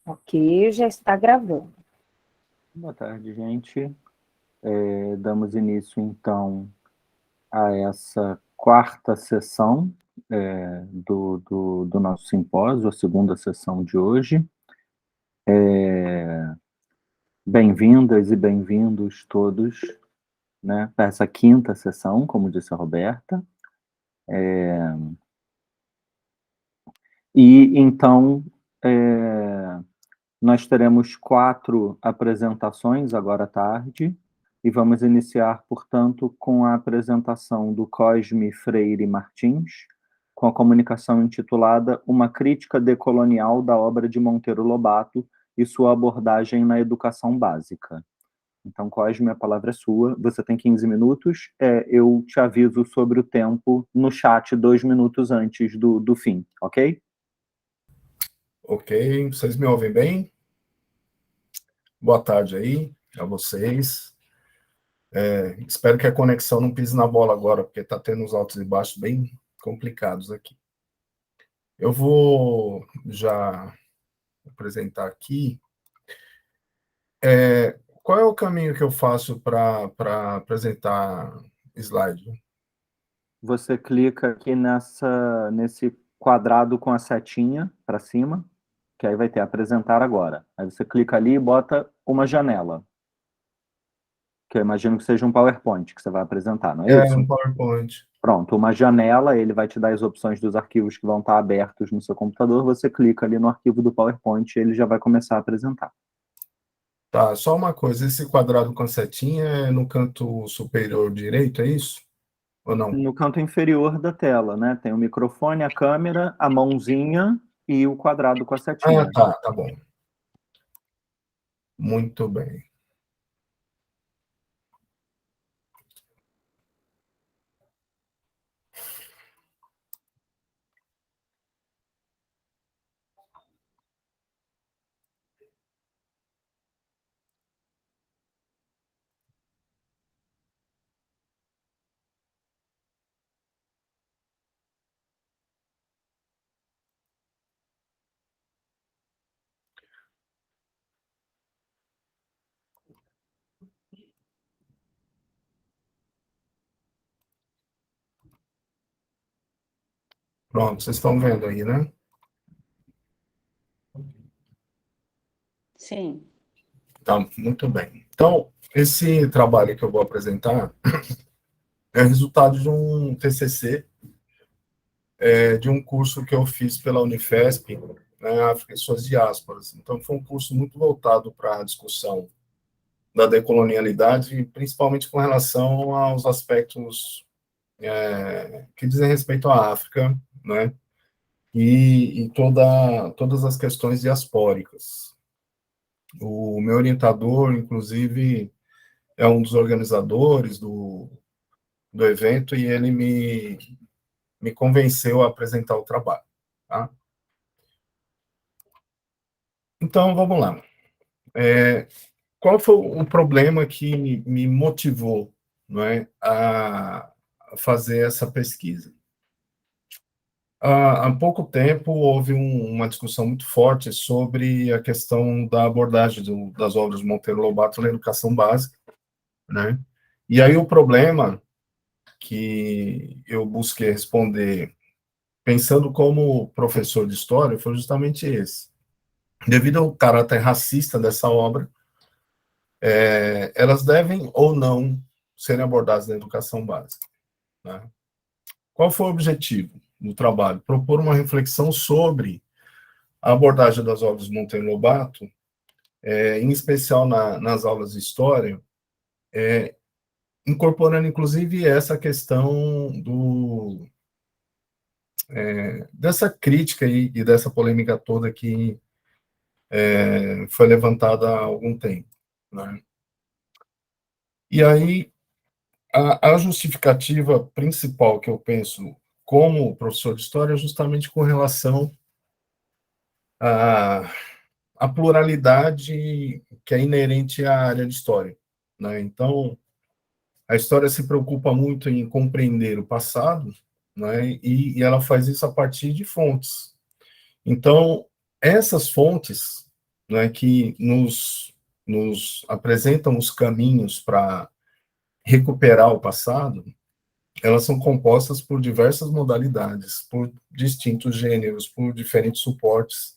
Ok, já está gravando. Boa tarde, gente. Damos início, então, a essa quarta sessão do nosso simpósio, a segunda sessão de hoje. Bem-vindas e bem-vindos todos, né, para essa quinta sessão, como disse a Roberta. E, então, nós teremos 4 apresentações agora à tarde, e vamos iniciar, portanto, com a apresentação do Cosme Freire Martins, com a comunicação intitulada Uma Crítica Decolonial da Obra de Monteiro Lobato e sua abordagem na educação básica. Então, Cosme, a palavra é sua. Você tem 15 minutos. Eu te aviso sobre o tempo no chat 2 minutos antes do fim, ok? Ok, vocês me ouvem bem? Boa tarde aí a vocês. Espero que a conexão não pise na bola agora, porque está tendo uns altos e baixos bem complicados aqui. Eu vou já apresentar aqui. Qual é o caminho que eu faço para apresentar slide? Você clica aqui nesse quadrado com a setinha para cima, que aí vai ter apresentar agora. Aí você clica ali e bota uma janela, que eu imagino que seja um PowerPoint que você vai apresentar, não é isso? Um PowerPoint. Pronto, uma janela, ele vai te dar as opções dos arquivos que vão estar abertos no seu computador, você clica ali no arquivo do PowerPoint e ele já vai começar a apresentar. Tá, só uma coisa, esse quadrado com a setinha é no canto superior direito, é isso? Ou não? No canto inferior da tela, né? Tem o microfone, a câmera, a mãozinha e o quadrado com a setinha. Tá bom. Muito bem. Pronto, vocês estão vendo aí, né? Sim. Tá, muito bem. Então, esse trabalho que eu vou apresentar é resultado de um TCC, de um curso que eu fiz pela Unifesp, né, África e suas diásporas. Então, foi um curso muito voltado para a discussão da decolonialidade, principalmente com relação aos aspectos que dizem respeito à África, né, e todas as questões diaspóricas. O meu orientador, inclusive, é um dos organizadores do evento e ele me convenceu a apresentar o trabalho. Tá? Então, vamos lá. Qual foi o problema que me motivou, não é, a fazer essa pesquisa? Há pouco tempo houve uma discussão muito forte sobre a questão da abordagem das obras de Monteiro Lobato na educação básica, né? E aí o problema que eu busquei responder pensando como professor de história foi justamente esse. Devido ao caráter racista dessa obra, elas devem ou não serem abordadas na educação básica, né? Qual foi o objetivo do trabalho? Propor uma reflexão sobre a abordagem das obras de Monteiro Lobato, em especial nas aulas de história, incorporando inclusive essa questão dessa crítica e dessa polêmica toda que foi levantada há algum tempo, né? E aí, a justificativa principal que eu penso como professor de história é justamente com relação à, à pluralidade que é inerente à área de história, né? Então, a história se preocupa muito em compreender o passado, né? E ela faz isso a partir de fontes. Então, essas fontes não é, que nos apresentam os caminhos para recuperar o passado, elas são compostas por diversas modalidades, por distintos gêneros, por diferentes suportes,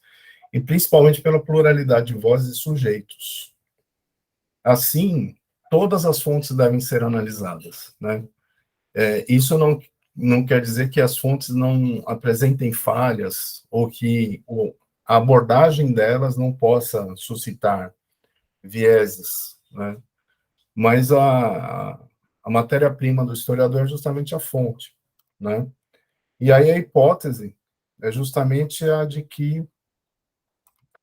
e principalmente pela pluralidade de vozes e sujeitos. Assim, todas as fontes devem ser analisadas, né? Isso não quer dizer que as fontes não apresentem falhas ou que a abordagem delas não possa suscitar vieses, né? Mas a matéria-prima do historiador é justamente a fonte, né? E aí a hipótese é justamente a de que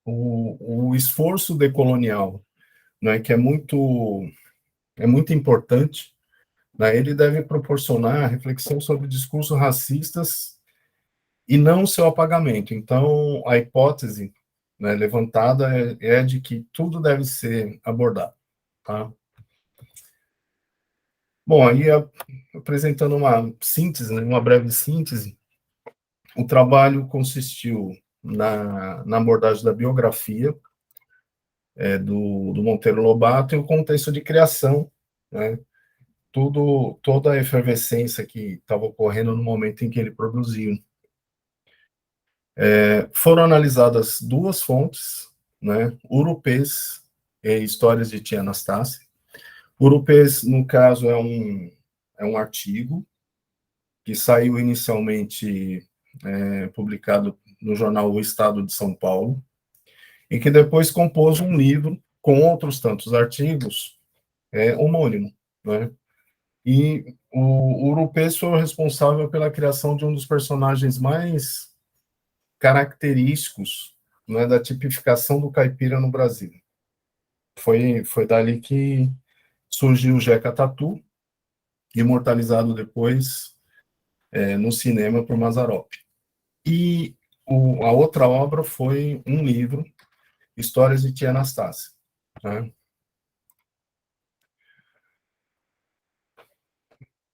o esforço decolonial, né, que é muito importante, né, ele deve proporcionar reflexão sobre discursos racistas e não seu apagamento. Então, a hipótese, né, levantada é de que tudo deve ser abordado, tá? Bom, aí apresentando uma síntese, né, uma breve síntese, o trabalho consistiu na abordagem da biografia do Monteiro Lobato e o contexto de criação, né, toda a efervescência que estava ocorrendo no momento em que ele produziu. Foram analisadas duas fontes, né, Urupês e Histórias de Tia Anastácia. Urupês, no caso, é um artigo que saiu inicialmente publicado no jornal O Estado de São Paulo, e que depois compôs um livro com outros tantos artigos homônimo, né? E o Urupês foi o responsável pela criação de um dos personagens mais característicos, né, da tipificação do caipira no Brasil. Foi dali que surgiu o Jeca Tatu, imortalizado depois no cinema por Mazzaropi. E a outra obra foi um livro, Histórias de Tia Anastácia, né?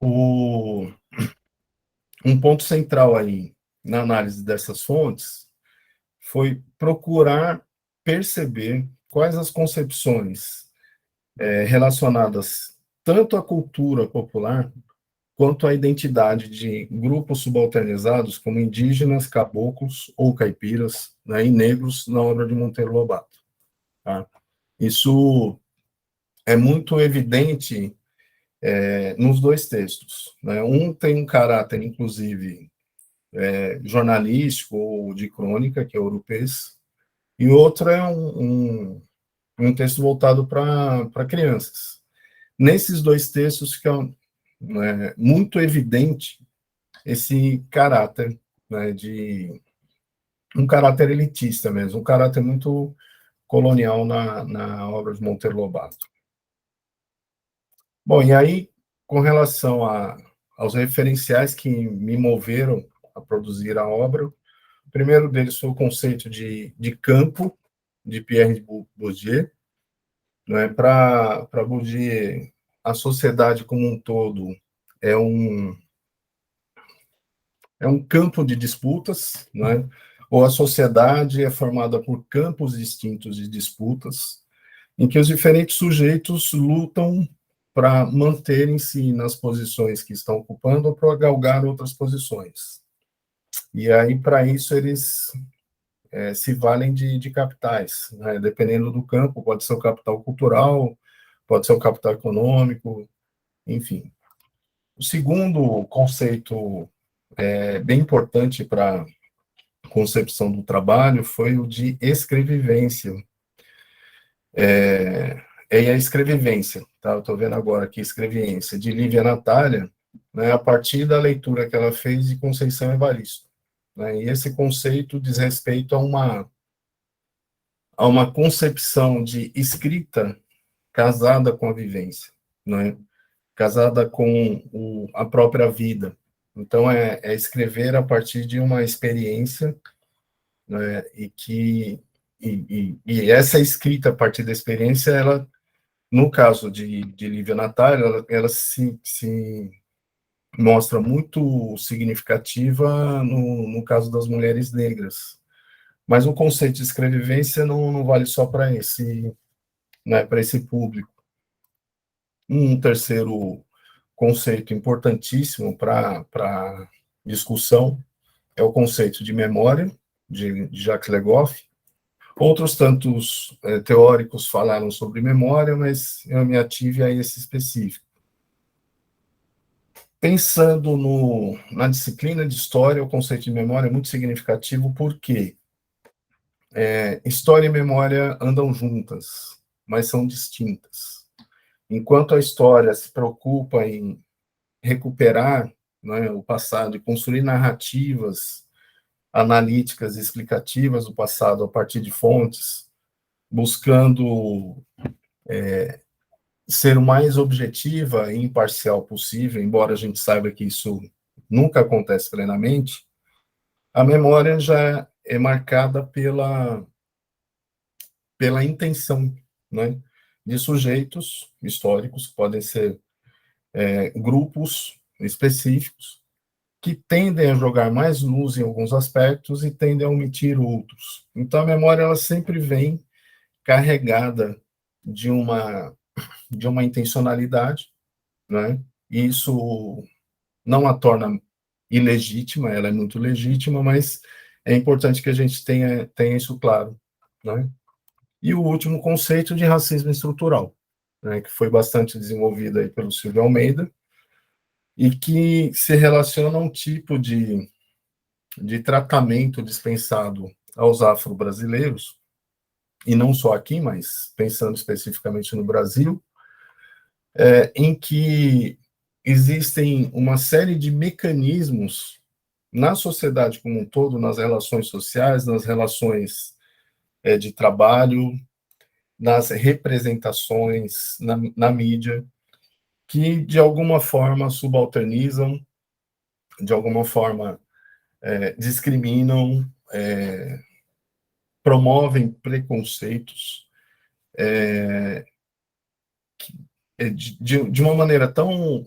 Um ponto central aí na análise dessas fontes foi procurar perceber quais as concepções relacionadas tanto à cultura popular quanto à identidade de grupos subalternizados como indígenas, caboclos ou caipiras, né, e negros na obra de Monteiro Lobato. Tá? Isso é muito evidente nos dois textos, né? Um tem um caráter, inclusive, jornalístico ou de crônica, que é o Urupês, e outro é um texto voltado para crianças. Nesses dois textos fica muito evidente esse caráter, né, de um caráter elitista mesmo, um caráter muito colonial na obra de Monteiro Lobato. Bom, e aí, com relação aos referenciais que me moveram a produzir a obra, o primeiro deles foi o conceito de campo, de Pierre Bourdieu. Né? Para Bourdieu, a sociedade como um todo é um campo de disputas, né? Ou a sociedade é formada por campos distintos de disputas, em que os diferentes sujeitos lutam para manterem-se nas posições que estão ocupando ou para galgar outras posições. E aí, para isso, eles se valem de capitais, né? Dependendo do campo, pode ser o capital cultural, pode ser o capital econômico, enfim. O segundo conceito bem importante para a concepção do trabalho foi o de escrevivência. A escrevivência, tá? Eu estou vendo agora aqui, escrevivência, de Lívia Natália, né, a partir da leitura que ela fez de Conceição Evaristo. Né? E esse conceito diz respeito a uma concepção de escrita casada com a vivência, né? Casada com a própria vida. Então, é escrever a partir de uma experiência, né? E essa escrita a partir da experiência, ela, no caso de Lívia Natália, ela se mostra muito significativa no caso das mulheres negras, Mas o conceito de escrevivência não vale só para esse, né, para esse público. Um terceiro conceito importantíssimo para discussão é o conceito de memória, de Jacques Legoff. Outros tantos teóricos falaram sobre memória, mas eu me ative a esse específico. Pensando na disciplina de história, o conceito de memória é muito significativo porque história e memória andam juntas, mas são distintas. Enquanto a história se preocupa em recuperar, né, o passado e construir narrativas analíticas e explicativas do passado a partir de fontes, buscando ser o mais objetiva e imparcial possível, embora a gente saiba que isso nunca acontece plenamente, a memória já é marcada pela intenção, né, de sujeitos históricos, podem ser grupos específicos, que tendem a jogar mais luz em alguns aspectos e tendem a omitir outros. Então, a memória ela sempre vem carregada de uma intencionalidade, né? E isso não a torna ilegítima, ela é muito legítima, mas é importante que a gente tenha isso claro, né? E o último conceito de racismo estrutural, né, que foi bastante desenvolvido aí pelo Silvio Almeida, e que se relaciona a um tipo de tratamento dispensado aos afro-brasileiros, e não só aqui, mas pensando especificamente no Brasil, em que existem uma série de mecanismos na sociedade como um todo, nas relações sociais, nas relações de trabalho, nas representações, na mídia, que de alguma forma subalternizam, de alguma forma discriminam, promovem preconceitos, de uma maneira tão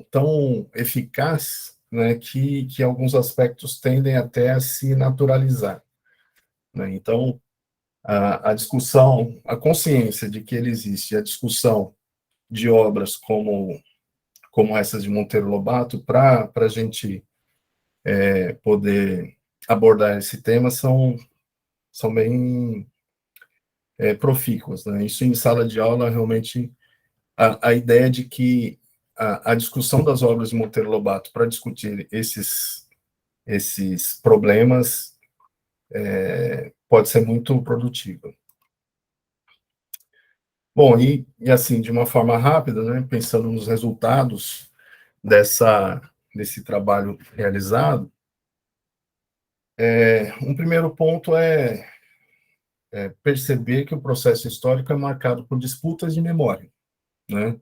eficaz, né, que alguns aspectos tendem até a se naturalizar, né? Então, a discussão, a consciência de que ele existe, a discussão de obras como essas de Monteiro Lobato, para a gente poder abordar esse tema, são bem profícuas, né? Isso em sala de aula, realmente, a ideia de que a discussão das obras de Monteiro Lobato para discutir esses problemas pode ser muito produtiva. Bom, e assim, de uma forma rápida, né, pensando nos resultados desse trabalho realizado, um primeiro ponto é perceber que o processo histórico é marcado por disputas de memória, né?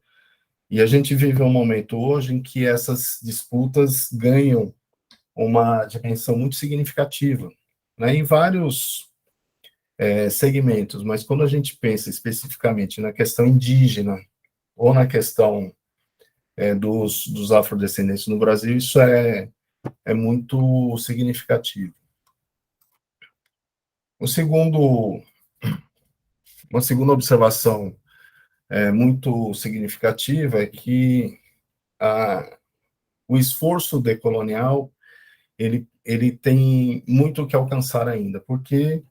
E a gente vive um momento hoje em que essas disputas ganham uma dimensão muito significativa, né, em vários segmentos, mas quando a gente pensa especificamente na questão indígena ou na questão dos afrodescendentes no Brasil, isso é muito significativo. Uma segunda observação muito significativa é que o esforço decolonial ele tem muito o que alcançar ainda, porque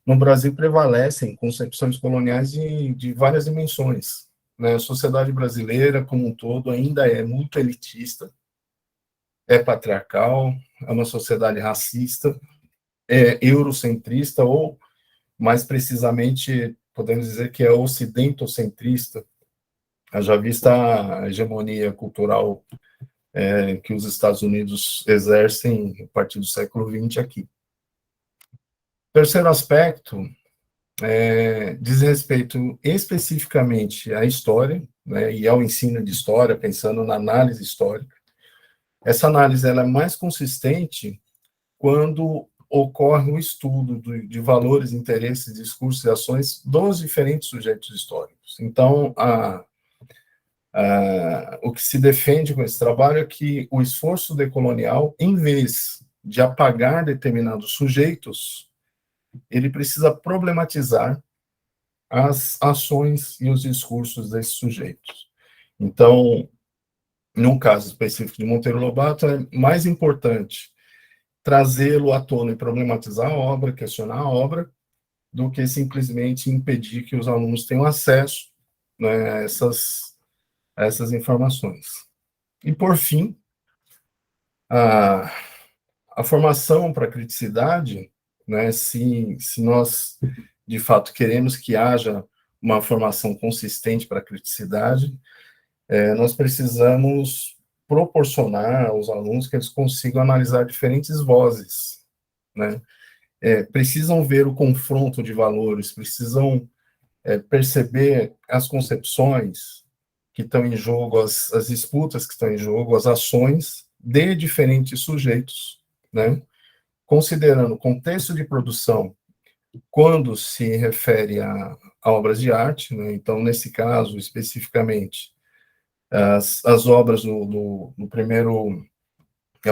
no Brasil prevalecem concepções coloniais de várias dimensões, né? A sociedade brasileira, como um todo, ainda é muito elitista, é patriarcal, é uma sociedade racista, é eurocentrista, ou, mais precisamente, podemos dizer que é ocidentocentrista, já vista a hegemonia cultural que os Estados Unidos exercem a partir do século XX aqui. Terceiro aspecto diz respeito especificamente à história, né, e ao ensino de história, pensando na análise histórica. Essa análise ela é mais consistente quando ocorre um estudo de valores, interesses, discursos e ações dos diferentes sujeitos históricos. Então, o que se defende com esse trabalho é que o esforço decolonial, em vez de apagar determinados sujeitos, ele precisa problematizar as ações e os discursos desses sujeitos. Então, num caso específico de Monteiro Lobato, é mais importante trazê-lo à tona e problematizar a obra, questionar a obra, do que simplesmente impedir que os alunos tenham acesso, né, a essas informações. E, por fim, a formação para a criticidade, né, se nós, de fato, queremos que haja uma formação consistente para a criticidade, nós precisamos proporcionar aos alunos que eles consigam analisar diferentes vozes, né? Precisam ver o confronto de valores, precisam perceber as concepções que estão em jogo, as disputas que estão em jogo, as ações de diferentes sujeitos, né? Considerando o contexto de produção quando se refere a obras de arte, né? Então, nesse caso, especificamente, as obras da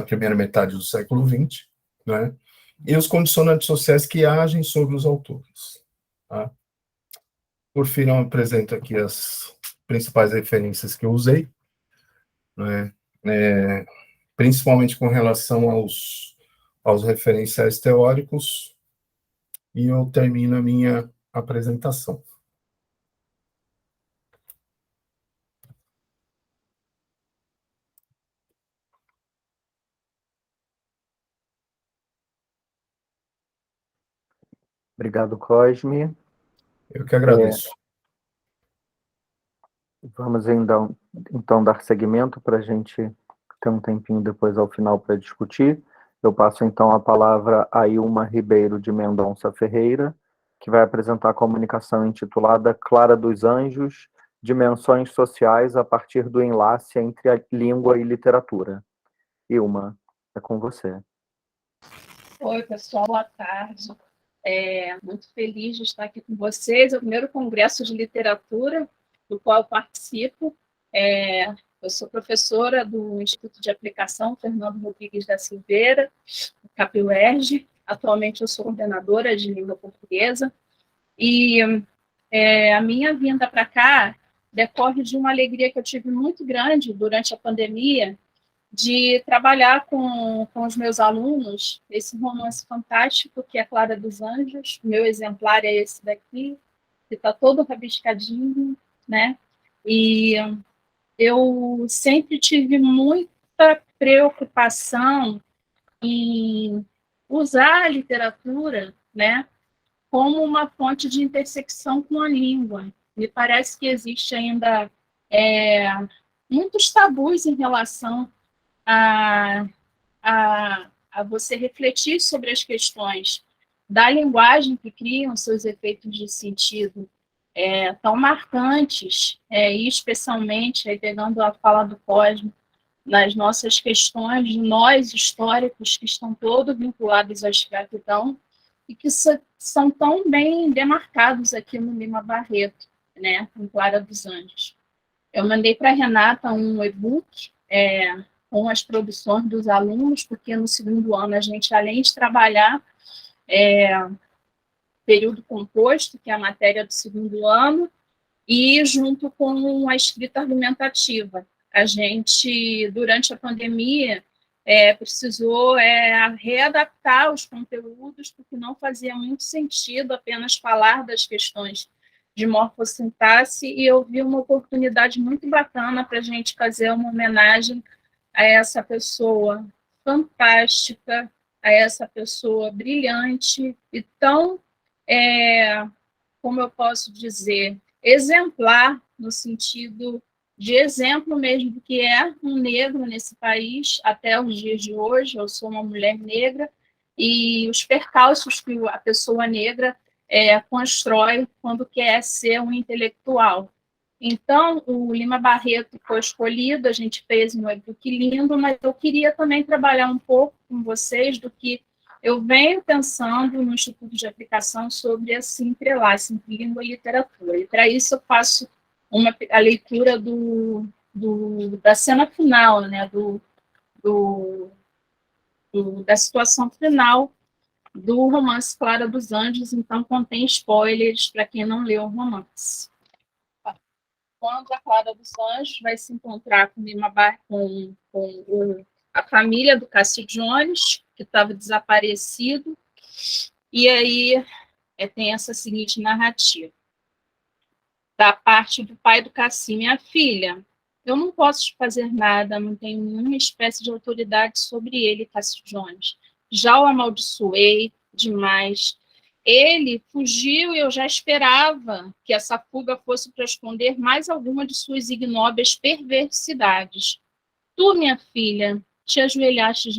primeira metade do século XX, né? E os condicionantes sociais que agem sobre os autores. Tá? Por fim, eu apresento aqui as principais referências que eu usei, né? Principalmente com relação aos referenciais teóricos, e eu termino a minha apresentação. Obrigado, Cosme. Eu que agradeço. Vamos então dar seguimento para a gente ter um tempinho depois ao final para discutir. Eu passo então a palavra a Ilma Ribeiro de Mendonça Ferreira, que vai apresentar a comunicação intitulada Clara dos Anjos, Dimensões Sociais a partir do enlace entre a língua e literatura. Ilma, é com você. Oi, pessoal, boa tarde. Muito feliz de estar aqui com vocês. É o primeiro congresso de literatura do qual eu participo. Eu sou professora do Instituto de Aplicação Fernando Rodrigues da Silveira, CAPUERJ. Atualmente eu sou coordenadora de língua portuguesa. E a minha vinda para cá decorre de uma alegria que eu tive muito grande durante a pandemia, de trabalhar com os meus alunos esse romance fantástico que é Clara dos Anjos. Meu exemplar é esse daqui, que está todo rabiscadinho, né? E eu sempre tive muita preocupação em usar a literatura, né, como uma fonte de intersecção com a língua. Me parece que existe ainda muitos tabus em relação a você refletir sobre as questões da linguagem que criam seus efeitos de sentido tão marcantes, e especialmente, aí pegando a fala do Cosme, nas nossas questões de nós históricos, que estão todos vinculados à escravidão, e que são tão bem demarcados aqui no Lima Barreto, né, em Clara dos Anjos. Eu mandei para a Renata um e-book com as produções dos alunos, porque no segundo ano a gente, além de trabalhar período composto, que é a matéria do segundo ano, e junto com a escrita argumentativa. A gente, durante a pandemia, precisou readaptar os conteúdos, porque não fazia muito sentido apenas falar das questões de morfossintaxe, e eu vi uma oportunidade muito bacana para a gente fazer uma homenagem a essa pessoa fantástica, a essa pessoa brilhante e tão, como eu posso dizer, exemplar, no sentido de exemplo mesmo do que é um negro nesse país até os dias de hoje. Eu sou uma mulher negra e os percalços que a pessoa negra constrói quando quer ser um intelectual. Então, o Lima Barreto foi escolhido, a gente fez um e-book lindo, mas eu queria também trabalhar um pouco com vocês do que eu venho pensando no Instituto de Aplicação sobre esse entrelace entre língua e literatura. E, para isso, eu faço a leitura da cena final, né, da situação final do romance Clara dos Anjos, então contém spoilers para quem não leu o romance. Quando a Clara dos Anjos vai se encontrar com a família do Cassie Jones, que estava desaparecido, e aí tem essa seguinte narrativa. Da parte do pai do Cassie: minha filha, eu não posso te fazer nada, não tenho nenhuma espécie de autoridade sobre ele, Cassie Jones. Já o amaldiçoei demais. Ele fugiu e eu já esperava que essa fuga fosse para esconder mais alguma de suas ignóbeis perversidades. Tu, minha filha, te ajoelhaste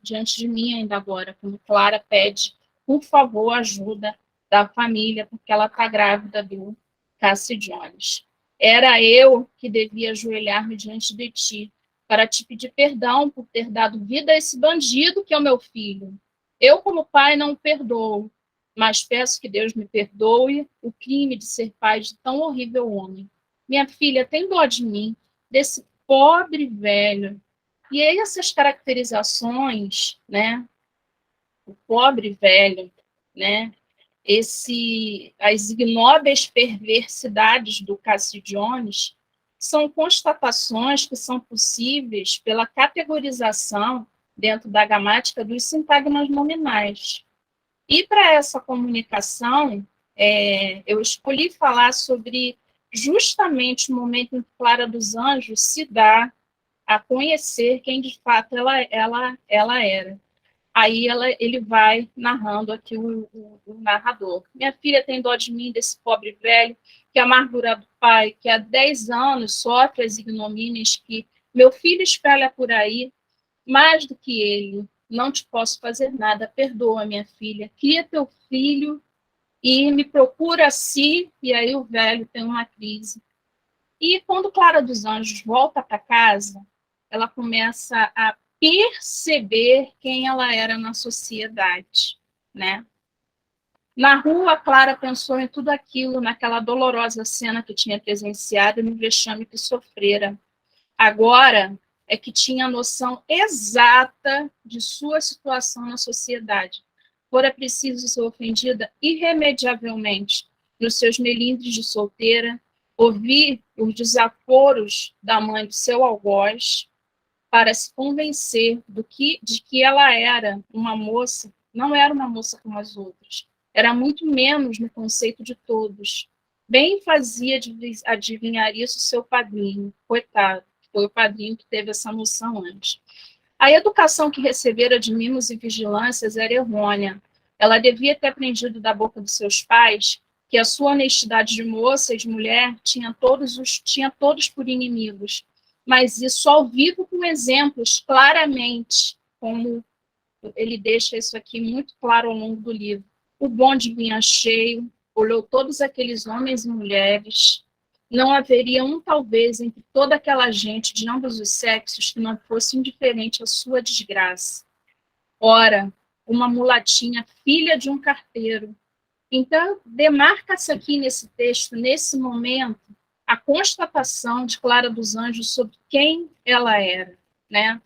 diante de mim ainda agora, quando Clara pede, por favor, ajuda da família, porque ela está grávida do Cassie Jones. Era eu que devia ajoelhar-me diante de ti, para te pedir perdão por ter dado vida a esse bandido que é o meu filho. Eu, como pai, não o perdoo, mas peço que Deus me perdoe o crime de ser pai de tão horrível homem. Minha filha, tem dó de mim, desse pobre velho. E aí essas caracterizações, né? O pobre velho, né? As ignóbeis perversidades do Cassie Jones são constatações que são possíveis pela categorização dentro da gramática dos sintagmas nominais. E para essa comunicação, eu escolhi falar sobre justamente o momento em que Clara dos Anjos se dá a conhecer quem de fato ela era. Aí ele vai narrando aqui o narrador. Minha filha tem dó de mim, desse pobre velho, que amargura do pai, que há 10 anos sofre as ignomínias que meu filho espalha por aí, mais do que ele. Não te posso fazer nada, perdoa, minha filha. Cria teu filho e me procura assim, e aí o velho tem uma crise. E quando Clara dos Anjos volta para casa, ela começa a perceber quem ela era na sociedade, né? Na rua, Clara pensou em tudo aquilo, naquela dolorosa cena que tinha presenciado e no vexame que sofrera. Agora é que tinha a noção exata de sua situação na sociedade. Fora preciso ser ofendida irremediavelmente nos seus melindres de solteira, ouvir os desaforos da mãe do seu algoz, para se convencer de que ela era uma moça, não era uma moça como as outras, era muito menos no conceito de todos. Bem fazia adivinhar isso seu padrinho, coitado, foi o padrinho que teve essa noção antes. A educação que recebera de mimos e vigilâncias era errônea. Ela devia ter aprendido da boca dos seus pais que a sua honestidade de moça e de mulher tinha todos por inimigos, mas isso ao vivo com exemplos, claramente, como ele deixa isso aqui muito claro ao longo do livro. O bonde vinha cheio, olhou todos aqueles homens e mulheres, não haveria talvez, entre toda aquela gente de ambos os sexos que não fosse indiferente à sua desgraça. Ora, uma mulatinha, filha de um carteiro. Então, demarca-se aqui nesse texto, nesse momento, a constatação de Clara dos Anjos sobre quem ela era, né?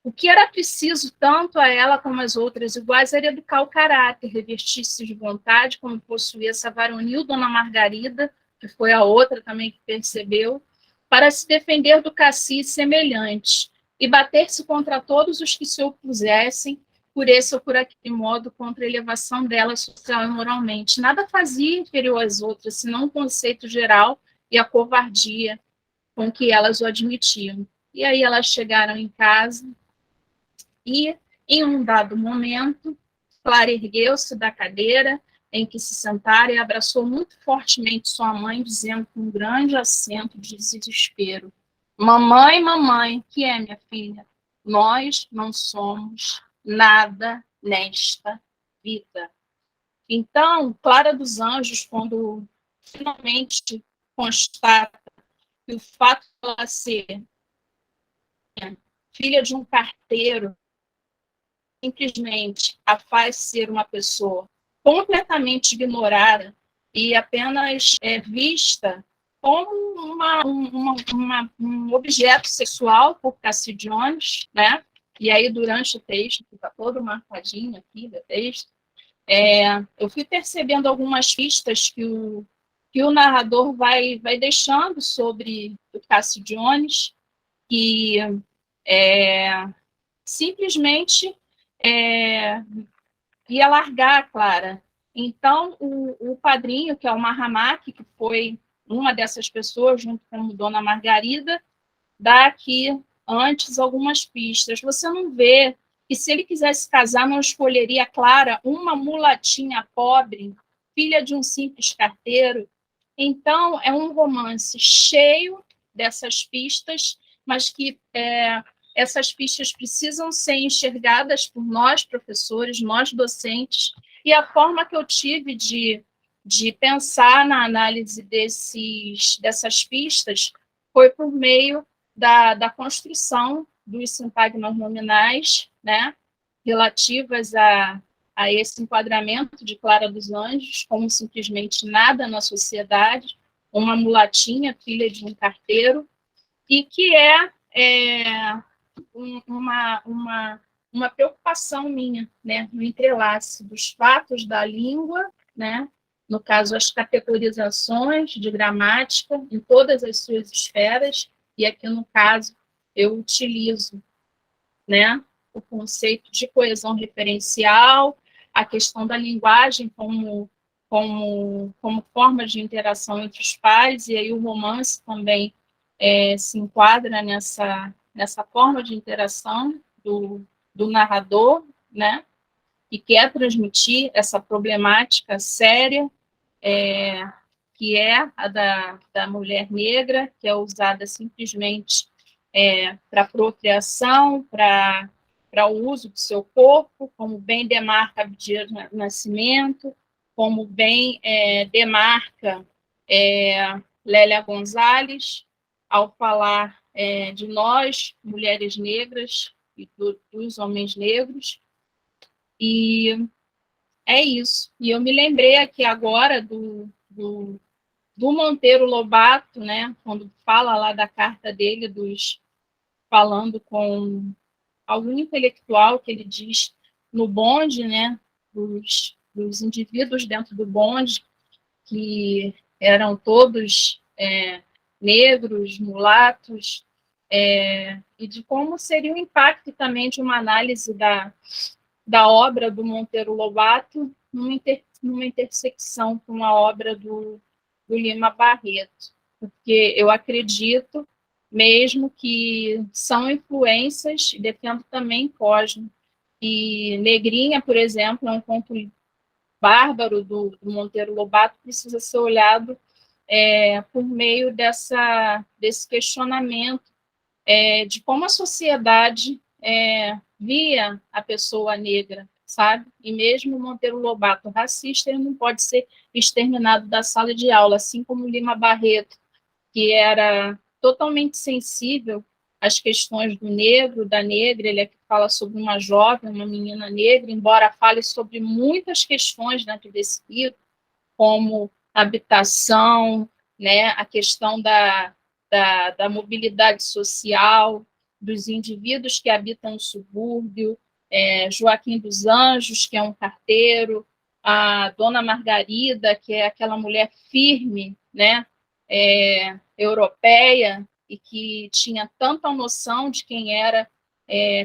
O que era preciso tanto a ela como às outras iguais era educar o caráter, revestir-se de vontade, como possuía essa varonil Dona Margarida, que foi a outra também que percebeu, para se defender do Cassie semelhante e bater-se contra todos os que se opusessem, por esse ou por aquele modo, contra a elevação dela social e moralmente. Nada fazia inferior às outras, senão um conceito geral e a covardia com que elas o admitiam. E aí elas chegaram em casa e, em um dado momento, Clara ergueu-se da cadeira em que se sentara e abraçou muito fortemente sua mãe, dizendo com um grande acento de desespero: mamãe, mamãe, que é, minha filha? Nós não somos nada nesta vida. Então, Clara dos Anjos, quando finalmente constata que o fato de ela ser filha de um carteiro simplesmente a faz ser uma pessoa completamente ignorada e apenas vista como um objeto sexual por Cassie Jones, né? E aí, durante o texto, fica todo marcadinho aqui do texto, Eu fui percebendo algumas pistas que o narrador vai deixando sobre o Cássio Jones, que simplesmente ia largar a Clara. Então, o padrinho, que é o Mahamak, que foi uma dessas pessoas, junto com Dona Margarida, dá aqui antes algumas pistas. Você não vê que, se ele quisesse casar, não escolheria a Clara, uma mulatinha pobre, filha de um simples carteiro. Então, é um romance cheio dessas pistas, mas que essas pistas precisam ser enxergadas por nós, professores, nós, docentes, e a forma que eu tive de pensar na análise dessas pistas foi por meio da construção dos sintagmas nominais, né, relativas a esse enquadramento de Clara dos Anjos como simplesmente nada na sociedade, uma mulatinha, filha de um carteiro, e que uma preocupação minha, né, no entrelace dos fatos da língua, né, no caso, as categorizações de gramática em todas as suas esferas, e aqui, no caso, eu utilizo, né, o conceito de coesão referencial, a questão da linguagem como forma de interação entre os pares, e aí o romance também se enquadra nessa forma de interação do narrador, né, e quer transmitir essa problemática séria, que é a da mulher negra, que é usada simplesmente para procriação, para o uso do seu corpo, como bem demarca Abdias Nascimento, como bem demarca Lélia Gonzalez, ao falar de nós, mulheres negras, e dos homens negros, e é isso. E eu me lembrei aqui agora do Monteiro Lobato, né, quando fala lá da carta dele, falando com algum intelectual, que ele diz no bonde, né, dos indivíduos dentro do bonde, que eram todos negros, mulatos, e de como seria o impacto também de uma análise da obra do Monteiro Lobato numa intersecção com a obra do Lima Barreto, porque eu acredito mesmo que são influências, e defendo também Cosmo. E Negrinha, por exemplo, é um conto bárbaro do Monteiro Lobato, precisa ser olhado por meio desse questionamento de como a sociedade via a pessoa negra, sabe? E mesmo Monteiro Lobato, racista, ele não pode ser exterminado da sala de aula, assim como Lima Barreto, que era totalmente sensível às questões do negro, da negra. Ele aqui fala sobre uma jovem, uma menina negra, embora fale sobre muitas questões dentro desse livro, como habitação, né, a questão da mobilidade social, dos indivíduos que habitam o subúrbio, Joaquim dos Anjos, que é um carteiro, a Dona Margarida, que é aquela mulher firme, né, europeia, e que tinha tanta noção de quem era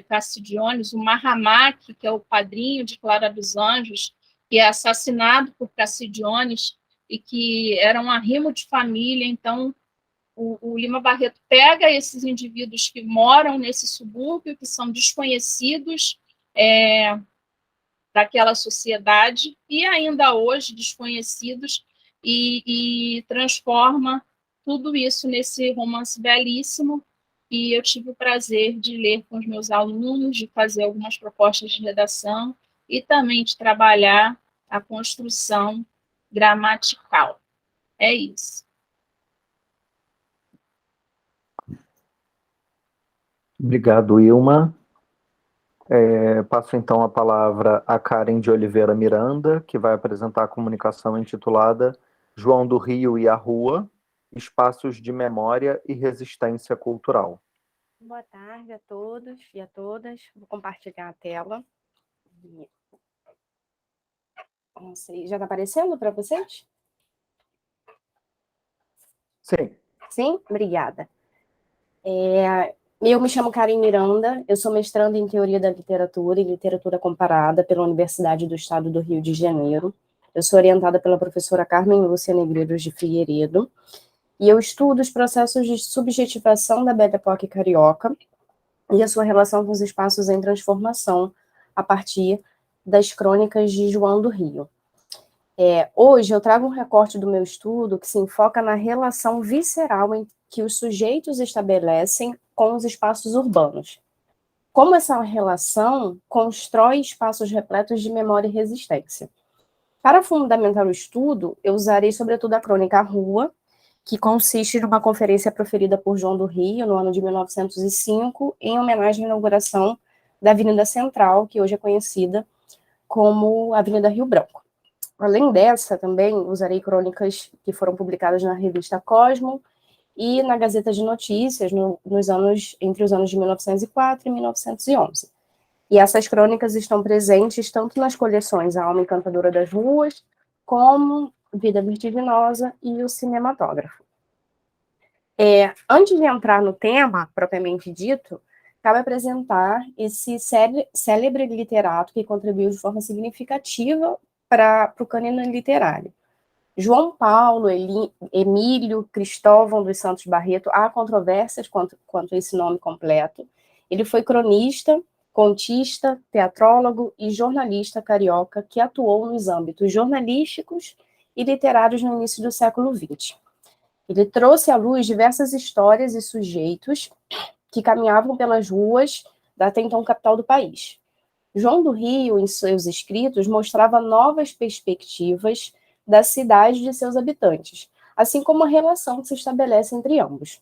Cassidiones, o Mahamak, que é o padrinho de Clara dos Anjos, que é assassinado por Cassidiones, e que era um arrimo de família. Então, o Lima Barreto pega esses indivíduos que moram nesse subúrbio, que são desconhecidos daquela sociedade, e ainda hoje desconhecidos, e transforma tudo isso nesse romance belíssimo. E eu tive o prazer de ler com os meus alunos, de fazer algumas propostas de redação e também de trabalhar a construção gramatical. É isso. Obrigado, Ilma. Passo então a palavra a Karen de Oliveira Miranda, que vai apresentar a comunicação intitulada João do Rio e a Rua, Espaços de Memória e Resistência Cultural. Boa tarde a todos e a todas. Vou compartilhar a tela. Não sei, já está aparecendo para vocês? Sim. Sim? Obrigada. Eu me chamo Karen Miranda, eu sou mestranda em Teoria da Literatura e Literatura Comparada pela Universidade do Estado do Rio de Janeiro. Eu sou orientada pela professora Carmen Lúcia Negreiros de Figueiredo, e eu estudo os processos de subjetivação da Belle Époque carioca e a sua relação com os espaços em transformação a partir das crônicas de João do Rio. Hoje eu trago um recorte do meu estudo que se enfoca na relação visceral em que os sujeitos estabelecem com os espaços urbanos. Como essa relação constrói espaços repletos de memória e resistência. Para fundamentar o estudo, eu usarei sobretudo a crônica Rua, que consiste numa conferência proferida por João do Rio, no ano de 1905, em homenagem à inauguração da Avenida Central, que hoje é conhecida como Avenida Rio Branco. Além dessa, também usarei crônicas que foram publicadas na revista Cosmo e na Gazeta de Notícias entre os anos de 1904 e 1911. E essas crônicas estão presentes tanto nas coleções A Alma Encantadora das Ruas, como Vida Vertiginosa e o Cinematógrafo. Antes de entrar no tema, propriamente dito, cabe apresentar esse célebre literato que contribuiu de forma significativa para o cânone literário. João Paulo Emílio Cristóvão dos Santos Barreto, há controvérsias quanto a esse nome completo. Ele foi cronista, contista, teatrólogo e jornalista carioca que atuou nos âmbitos jornalísticos e literários no início do século XX. Ele trouxe à luz diversas histórias e sujeitos que caminhavam pelas ruas da até então capital do país. João do Rio, em seus escritos, mostrava novas perspectivas da cidade e de seus habitantes, assim como a relação que se estabelece entre ambos.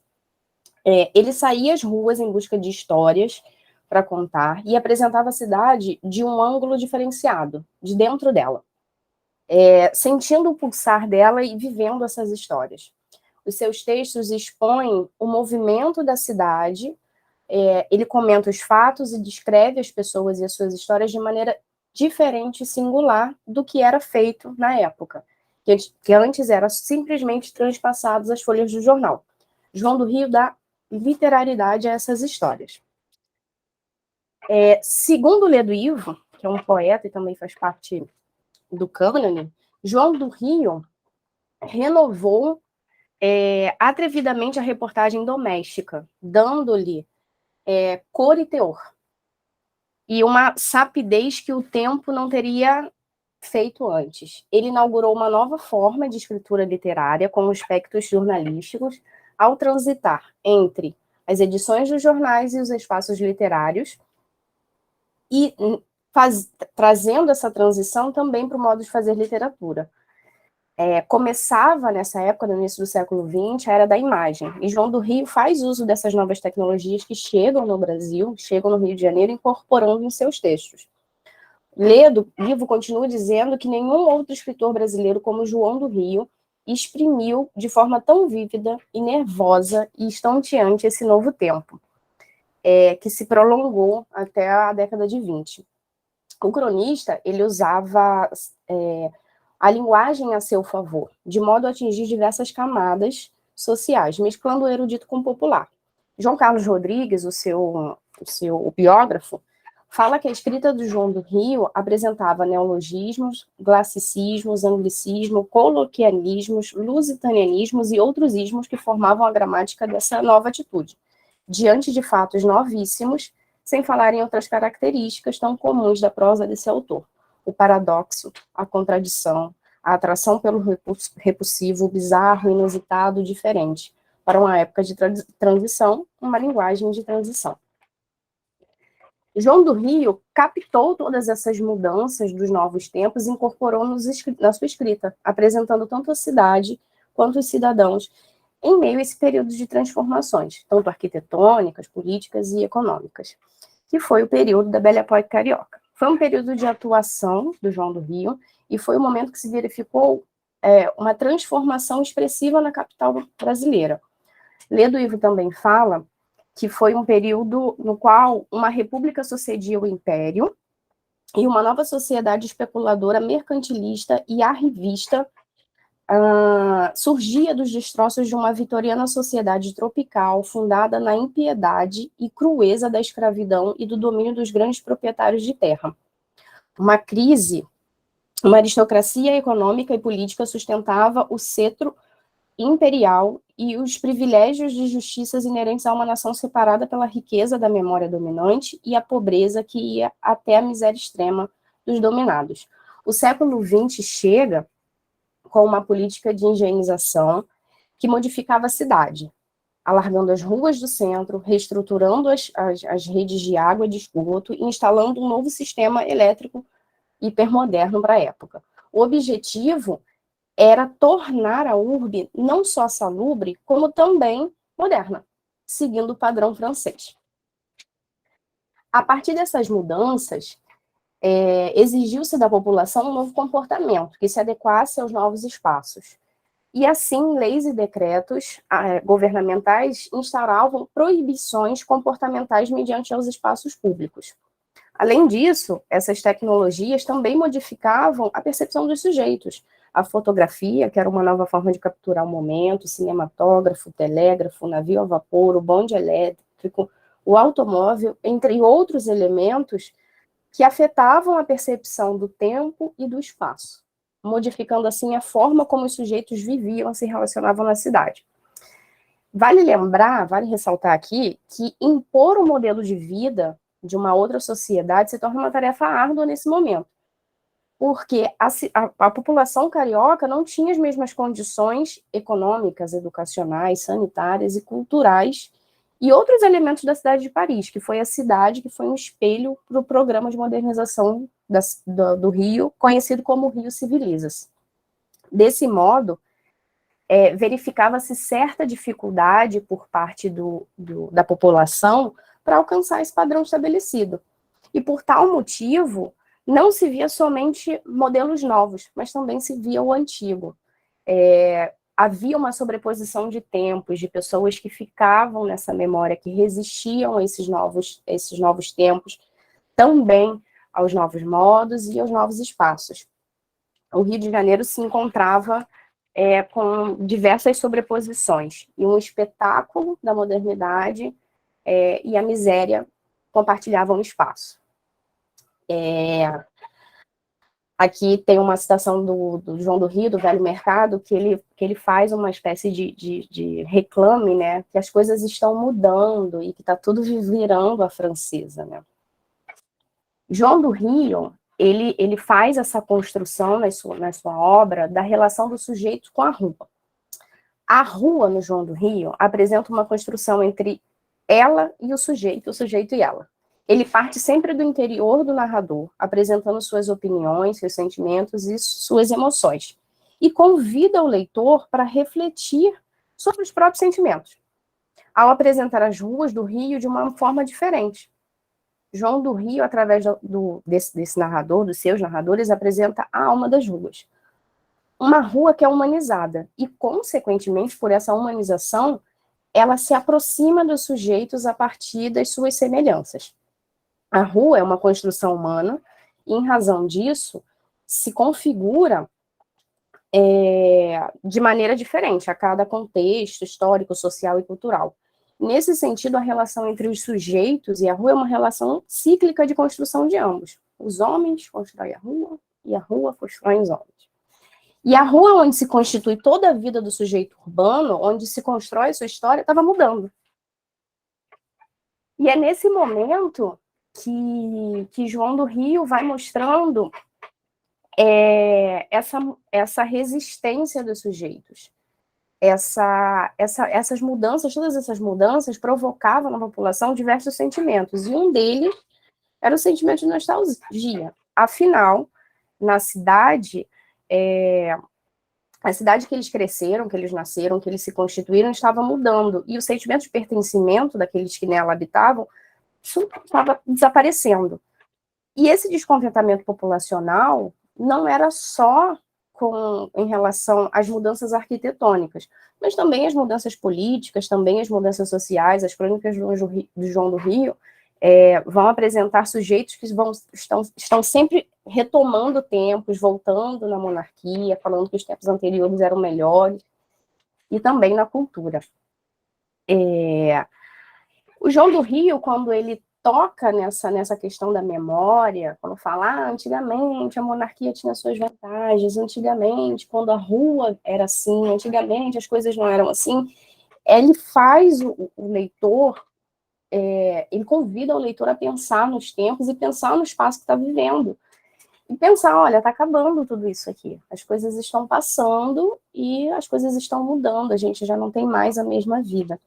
Ele saía às ruas em busca de histórias para contar e apresentava a cidade de um ângulo diferenciado, de dentro dela, sentindo o pulsar dela e vivendo essas histórias. Os seus textos expõem o movimento da cidade, ele comenta os fatos e descreve as pessoas e as suas histórias de maneira diferente e singular do que era feito na época, que antes era simplesmente transpassados às folhas do jornal. João do Rio dá literariedade a essas histórias. Segundo Ledo Ivo, que é um poeta e também faz parte do cânone, João do Rio renovou atrevidamente a reportagem doméstica, dando-lhe cor e teor, e uma sapidez que o tempo não teria feito antes. Ele inaugurou uma nova forma de escritura literária com aspectos jornalísticos ao transitar entre as edições dos jornais e os espaços literários, e trazendo essa transição também para o modo de fazer literatura. Começava, nessa época, no início do século XX, a era da imagem, e João do Rio faz uso dessas novas tecnologias que chegam no Brasil, chegam no Rio de Janeiro, incorporando em seus textos. Ledo Ivo continua dizendo que nenhum outro escritor brasileiro como João do Rio exprimiu de forma tão vívida e nervosa e estonteante esse novo tempo, que se prolongou até a década de 20. O cronista, ele usava a linguagem a seu favor, de modo a atingir diversas camadas sociais, mesclando o erudito com o popular. João Carlos Rodrigues, o seu biógrafo, fala que a escrita do João do Rio apresentava neologismos, classicismos, anglicismo, coloquialismos, lusitanianismos e outros ismos que formavam a gramática dessa nova atitude, diante de fatos novíssimos, sem falar em outras características tão comuns da prosa desse autor: o paradoxo, a contradição, a atração pelo repulsivo, o bizarro, inusitado, diferente, para uma época de transição, uma linguagem de transição. João do Rio captou todas essas mudanças dos novos tempos e incorporou na sua escrita, apresentando tanto a cidade quanto os cidadãos em meio a esse período de transformações, tanto arquitetônicas, políticas e econômicas, que foi o período da Belle Époque carioca. Foi um período de atuação do João do Rio e foi o momento que se verificou uma transformação expressiva na capital brasileira. Ledo Ivo também fala que foi um período no qual uma república sucedia o império e uma nova sociedade especuladora, mercantilista e arrivista surgia dos destroços de uma vitoriana sociedade tropical fundada na impiedade e crueza da escravidão e do domínio dos grandes proprietários de terra. Uma crise, uma aristocracia econômica e política sustentava o cetro imperial e os privilégios de justiças inerentes a uma nação separada pela riqueza da memória dominante e a pobreza que ia até a miséria extrema dos dominados. O século XX chega com uma política de higienização que modificava a cidade, alargando as ruas do centro, reestruturando as redes de água e de esgoto e instalando um novo sistema elétrico hipermoderno para a época. O objetivo era tornar a urbe não só salubre, como também moderna, seguindo o padrão francês. A partir dessas mudanças, exigiu-se da população um novo comportamento, que se adequasse aos novos espaços. E assim, leis e decretos governamentais instauravam proibições comportamentais mediante os espaços públicos. Além disso, essas tecnologias também modificavam a percepção dos sujeitos. A fotografia, que era uma nova forma de capturar o momento, o cinematógrafo, o telégrafo, o navio a vapor, o bonde elétrico, o automóvel, entre outros elementos que afetavam a percepção do tempo e do espaço, modificando assim a forma como os sujeitos viviam e se relacionavam na cidade. Vale ressaltar aqui, que impor um modelo de vida de uma outra sociedade se torna uma tarefa árdua nesse momento, porque a população carioca não tinha as mesmas condições econômicas, educacionais, sanitárias e culturais e outros elementos da cidade de Paris, que foi a cidade que foi um espelho para o programa de modernização do Rio, conhecido como Rio Civiliza-se. Desse modo, verificava-se certa dificuldade por parte da população para alcançar esse padrão estabelecido. E por tal motivo, não se via somente modelos novos, mas também se via o antigo. Havia uma sobreposição de tempos, de pessoas que ficavam nessa memória, que resistiam a esses novos tempos, também aos novos modos e aos novos espaços. O Rio de Janeiro se encontrava com diversas sobreposições, e um espetáculo da modernidade e a miséria compartilhavam o espaço. Aqui tem uma citação do João do Rio, do Velho Mercado, que ele faz uma espécie de reclame, né, que as coisas estão mudando e que está tudo virando a francesa, né. João do Rio, ele faz essa construção na sua obra da relação do sujeito com a rua. A rua, no João do Rio, apresenta uma construção entre ela e o sujeito e ela. Ele parte sempre do interior do narrador, apresentando suas opiniões, seus sentimentos e suas emoções, e convida o leitor para refletir sobre os próprios sentimentos, ao apresentar as ruas do Rio de uma forma diferente. João do Rio, através desse narrador, dos seus narradores, apresenta a alma das ruas. Uma rua que é humanizada, e, consequentemente, por essa humanização, ela se aproxima dos sujeitos a partir das suas semelhanças. A rua é uma construção humana, e, em razão disso, se configura de maneira diferente a cada contexto histórico, social e cultural. Nesse sentido, a relação entre os sujeitos e a rua é uma relação cíclica de construção de ambos. Os homens constroem a rua e a rua constrói os homens. E a rua onde se constitui toda a vida do sujeito urbano, onde se constrói sua história, estava mudando. E é nesse momento que João do Rio vai mostrando essa resistência dos sujeitos. Essas mudanças, todas essas mudanças provocavam na população diversos sentimentos, e um deles era o sentimento de nostalgia. Afinal, na cidade, a cidade que eles cresceram, que eles nasceram, que eles se constituíram, estava mudando, e o sentimento de pertencimento daqueles que nela habitavam estava desaparecendo. E esse descontentamento populacional não era só em relação às mudanças arquitetônicas, mas também as mudanças políticas, também as mudanças sociais. As crônicas do João do Rio, vão apresentar sujeitos que estão sempre retomando tempos, voltando na monarquia, falando que os tempos anteriores eram melhores, e também na cultura. O João do Rio, quando ele toca nessa questão da memória, quando fala, antigamente a monarquia tinha suas vantagens, antigamente, quando a rua era assim, antigamente as coisas não eram assim, ele faz o leitor, ele convida o leitor a pensar nos tempos e pensar no espaço que está vivendo. E pensar, olha, está acabando tudo isso aqui, as coisas estão passando e as coisas estão mudando, a gente já não tem mais a mesma vida.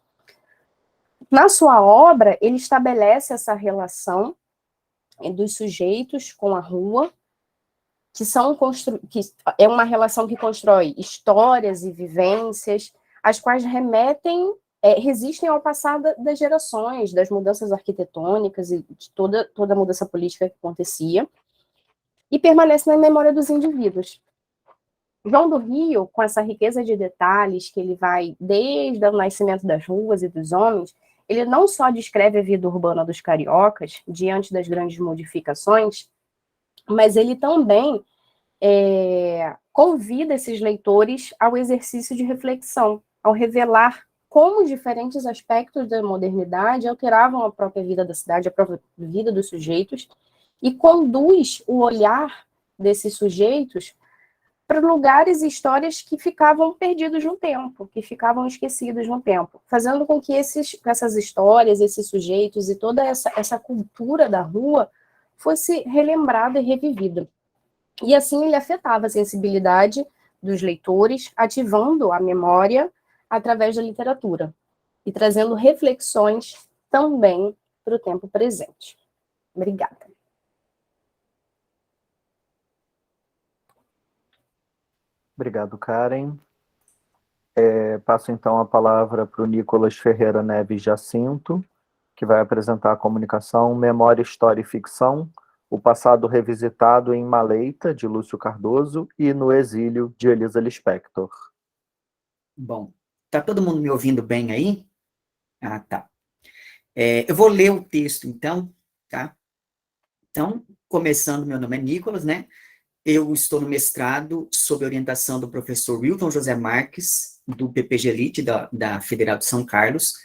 Na sua obra, ele estabelece essa relação dos sujeitos com a rua, que é uma relação que constrói histórias e vivências, as quais resistem ao passar das gerações, das mudanças arquitetônicas e de toda a mudança política que acontecia, e permanece na memória dos indivíduos. João do Rio, com essa riqueza de detalhes, que ele vai desde o nascimento das ruas e dos homens, ele não só descreve a vida urbana dos cariocas, diante das grandes modificações, mas ele também convida esses leitores ao exercício de reflexão, ao revelar como diferentes aspectos da modernidade alteravam a própria vida da cidade, a própria vida dos sujeitos, e conduz o olhar desses sujeitos para lugares e histórias que ficavam perdidos no tempo, que ficavam esquecidos no tempo, fazendo com que essas histórias, esses sujeitos e toda essa cultura da rua fosse relembrada e revivida. E assim ele afetava a sensibilidade dos leitores, ativando a memória através da literatura e trazendo reflexões também para o tempo presente. Obrigada. Obrigado, Karen. Passo então a palavra para o Nicolas Ferreira Neves Jacinto, que vai apresentar a comunicação Memória, História e Ficção, o passado revisitado em Maleita, de Lúcio Cardoso, e No Exílio, de Elisa Lispector. Bom, tá todo mundo me ouvindo bem aí? Ah, tá. Eu vou ler o texto, então, tá? Então, começando, meu nome é Nicolas, né? Eu estou no mestrado sob orientação do professor Wilton José Marques, do PPG-LIT, da Federal de São Carlos.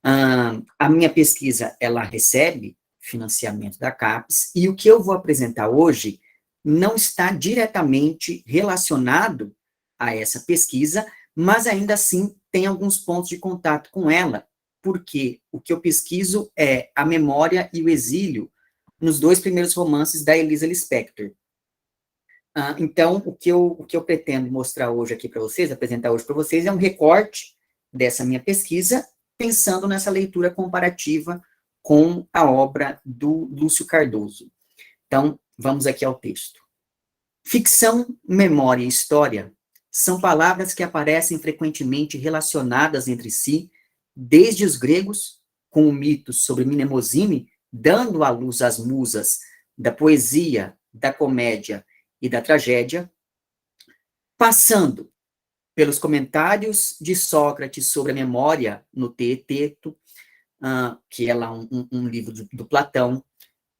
A minha pesquisa, ela recebe financiamento da CAPES, e o que eu vou apresentar hoje não está diretamente relacionado a essa pesquisa, mas ainda assim tem alguns pontos de contato com ela, porque o que eu pesquiso é a memória e o exílio nos dois primeiros romances da Elisa Lispector. Então, o que eu pretendo mostrar hoje aqui para vocês, apresentar hoje para vocês, é um recorte dessa minha pesquisa, pensando nessa leitura comparativa com a obra do Lúcio Cardoso. Então, vamos aqui ao texto. Ficção, memória e história são palavras que aparecem frequentemente relacionadas entre si, desde os gregos, com o mito sobre Mnemosine, dando à luz as musas da poesia, da comédia e da tragédia, passando pelos comentários de Sócrates sobre a memória no Teeteto, que é lá um livro do Platão,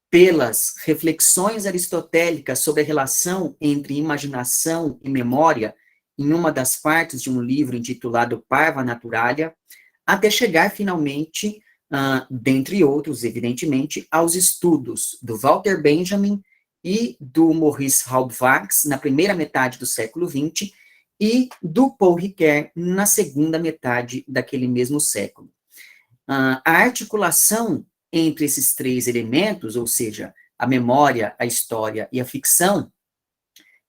pelas reflexões aristotélicas sobre a relação entre imaginação e memória, em uma das partes de um livro intitulado Parva Naturalia, até chegar finalmente, dentre outros, evidentemente, aos estudos do Walter Benjamin e do Maurice Halbwachs, na primeira metade do século XX, e do Paul Ricoeur, na segunda metade daquele mesmo século. A articulação entre esses três elementos, ou seja, a memória, a história e a ficção,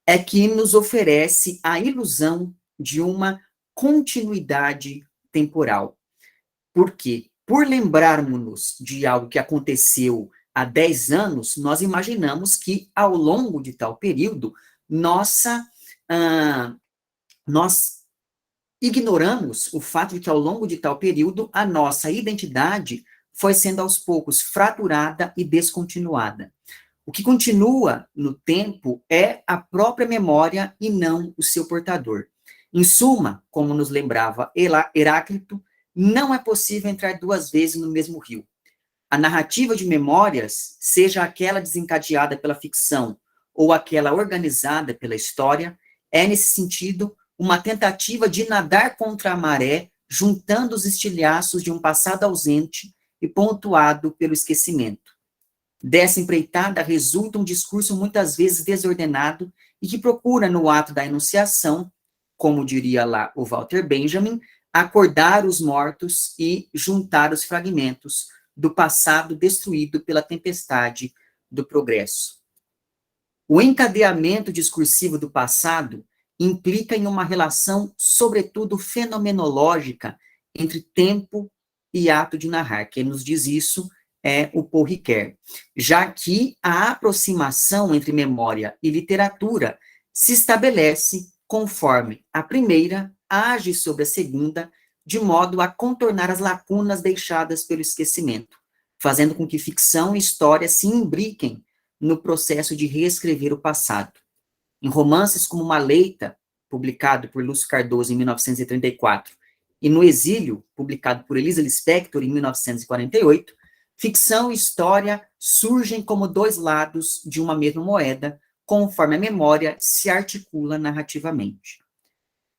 é que nos oferece a ilusão de uma continuidade temporal. Por quê? Por lembrarmos-nos de algo que aconteceu há 10 anos, nós imaginamos que, ao longo de tal período, nós ignoramos o fato de que, ao longo de tal período, a nossa identidade foi sendo, aos poucos, fraturada e descontinuada. O que continua no tempo é a própria memória e não o seu portador. Em suma, como nos lembrava Heráclito, não é possível entrar duas vezes no mesmo rio. a narrativa de memórias, seja aquela desencadeada pela ficção ou aquela organizada pela história, é, nesse sentido, uma tentativa de nadar contra a maré, juntando os estilhaços de um passado ausente e pontuado pelo esquecimento. Dessa empreitada resulta um discurso muitas vezes desordenado e que procura, no ato da enunciação, como diria lá o Walter Benjamin, acordar os mortos e juntar os fragmentos do passado destruído pela tempestade do progresso. O encadeamento discursivo do passado implica em uma relação, sobretudo fenomenológica, entre tempo e ato de narrar. Quem nos diz isso é o Paul Ricoeur, já que a aproximação entre memória e literatura se estabelece conforme a primeira age sobre a segunda, de modo a contornar as lacunas deixadas pelo esquecimento, fazendo com que ficção e história se imbriquem no processo de reescrever o passado. Em romances como Maleita, publicado por Lúcio Cardoso em 1934, e No Exílio, publicado por Elisa Lispector em 1948, ficção e história surgem como dois lados de uma mesma moeda, conforme a memória se articula narrativamente.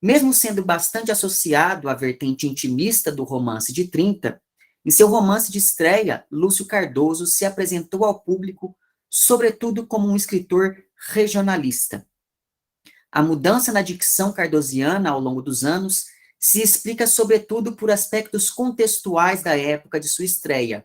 Mesmo sendo bastante associado à vertente intimista do romance de 30, em seu romance de estreia, Lúcio Cardoso se apresentou ao público, sobretudo como um escritor regionalista. A mudança na dicção cardosiana ao longo dos anos se explica, sobretudo, por aspectos contextuais da época de sua estreia.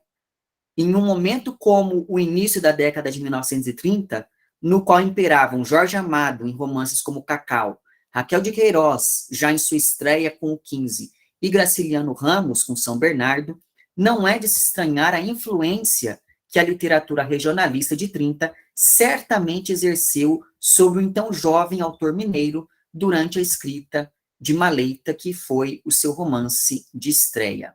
Em um momento como o início da década de 1930, no qual imperavam Jorge Amado em romances como Cacau, Raquel de Queiroz, já em sua estreia com o 15, e Graciliano Ramos com São Bernardo, não é de se estranhar a influência que a literatura regionalista de 30 certamente exerceu sobre o então jovem autor mineiro durante a escrita de Maleita, que foi o seu romance de estreia.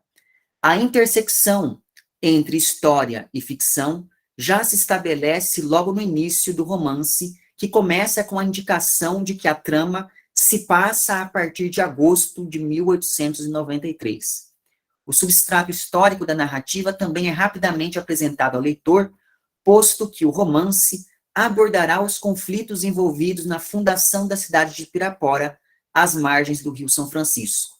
A intersecção entre história e ficção já se estabelece logo no início do romance, que começa com a indicação de que a trama se passa a partir de agosto de 1893. O substrato histórico da narrativa também é rapidamente apresentado ao leitor, posto que o romance abordará os conflitos envolvidos na fundação da cidade de Pirapora, às margens do Rio São Francisco.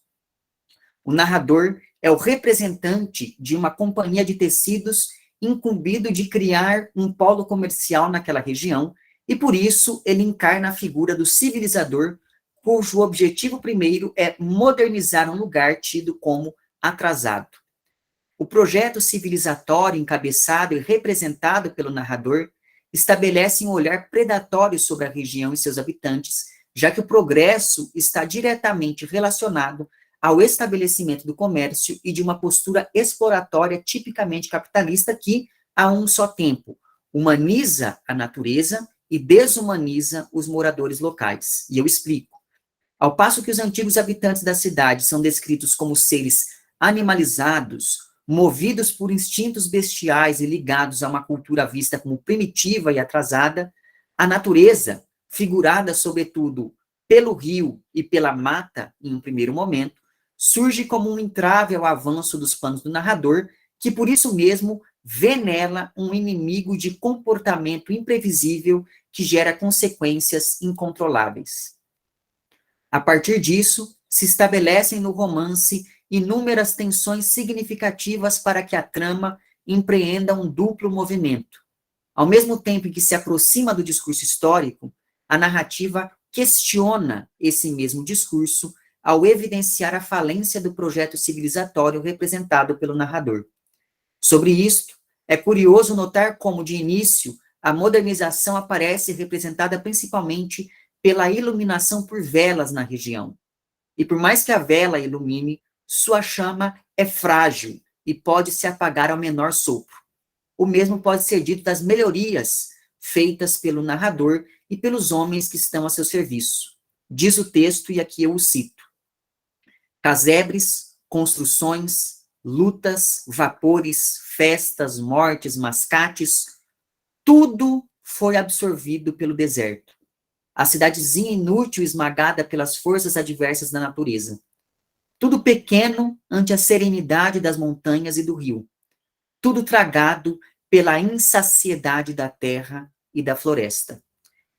O narrador é o representante de uma companhia de tecidos incumbido de criar um polo comercial naquela região, e por isso ele encarna a figura do civilizador, cujo objetivo primeiro é modernizar um lugar tido como atrasado. O projeto civilizatório encabeçado e representado pelo narrador estabelece um olhar predatório sobre a região e seus habitantes, já que o progresso está diretamente relacionado ao estabelecimento do comércio e de uma postura exploratória tipicamente capitalista que, a um só tempo, humaniza a natureza e desumaniza os moradores locais. E eu explico. Ao passo que os antigos habitantes da cidade são descritos como seres animalizados, movidos por instintos bestiais e ligados a uma cultura vista como primitiva e atrasada, a natureza, figurada sobretudo pelo rio e pela mata em um primeiro momento, surge como um entrave ao avanço dos planos do narrador, que por isso mesmo vê nela um inimigo de comportamento imprevisível que gera consequências incontroláveis. A partir disso, se estabelecem no romance inúmeras tensões significativas para que a trama empreenda um duplo movimento. Ao mesmo tempo em que se aproxima do discurso histórico, a narrativa questiona esse mesmo discurso ao evidenciar a falência do projeto civilizatório representado pelo narrador. Sobre isto, é curioso notar como, de início, a modernização aparece representada principalmente pela iluminação por velas na região. E por mais que a vela ilumine, sua chama é frágil e pode se apagar ao menor sopro. O mesmo pode ser dito das melhorias feitas pelo narrador e pelos homens que estão a seu serviço. Diz o texto, e aqui eu o cito: casebres, construções, lutas, vapores, festas, mortes, mascates, tudo foi absorvido pelo deserto. A cidadezinha inútil esmagada pelas forças adversas da natureza. Tudo pequeno ante a serenidade das montanhas e do rio. tudo tragado pela insaciedade da terra e da floresta.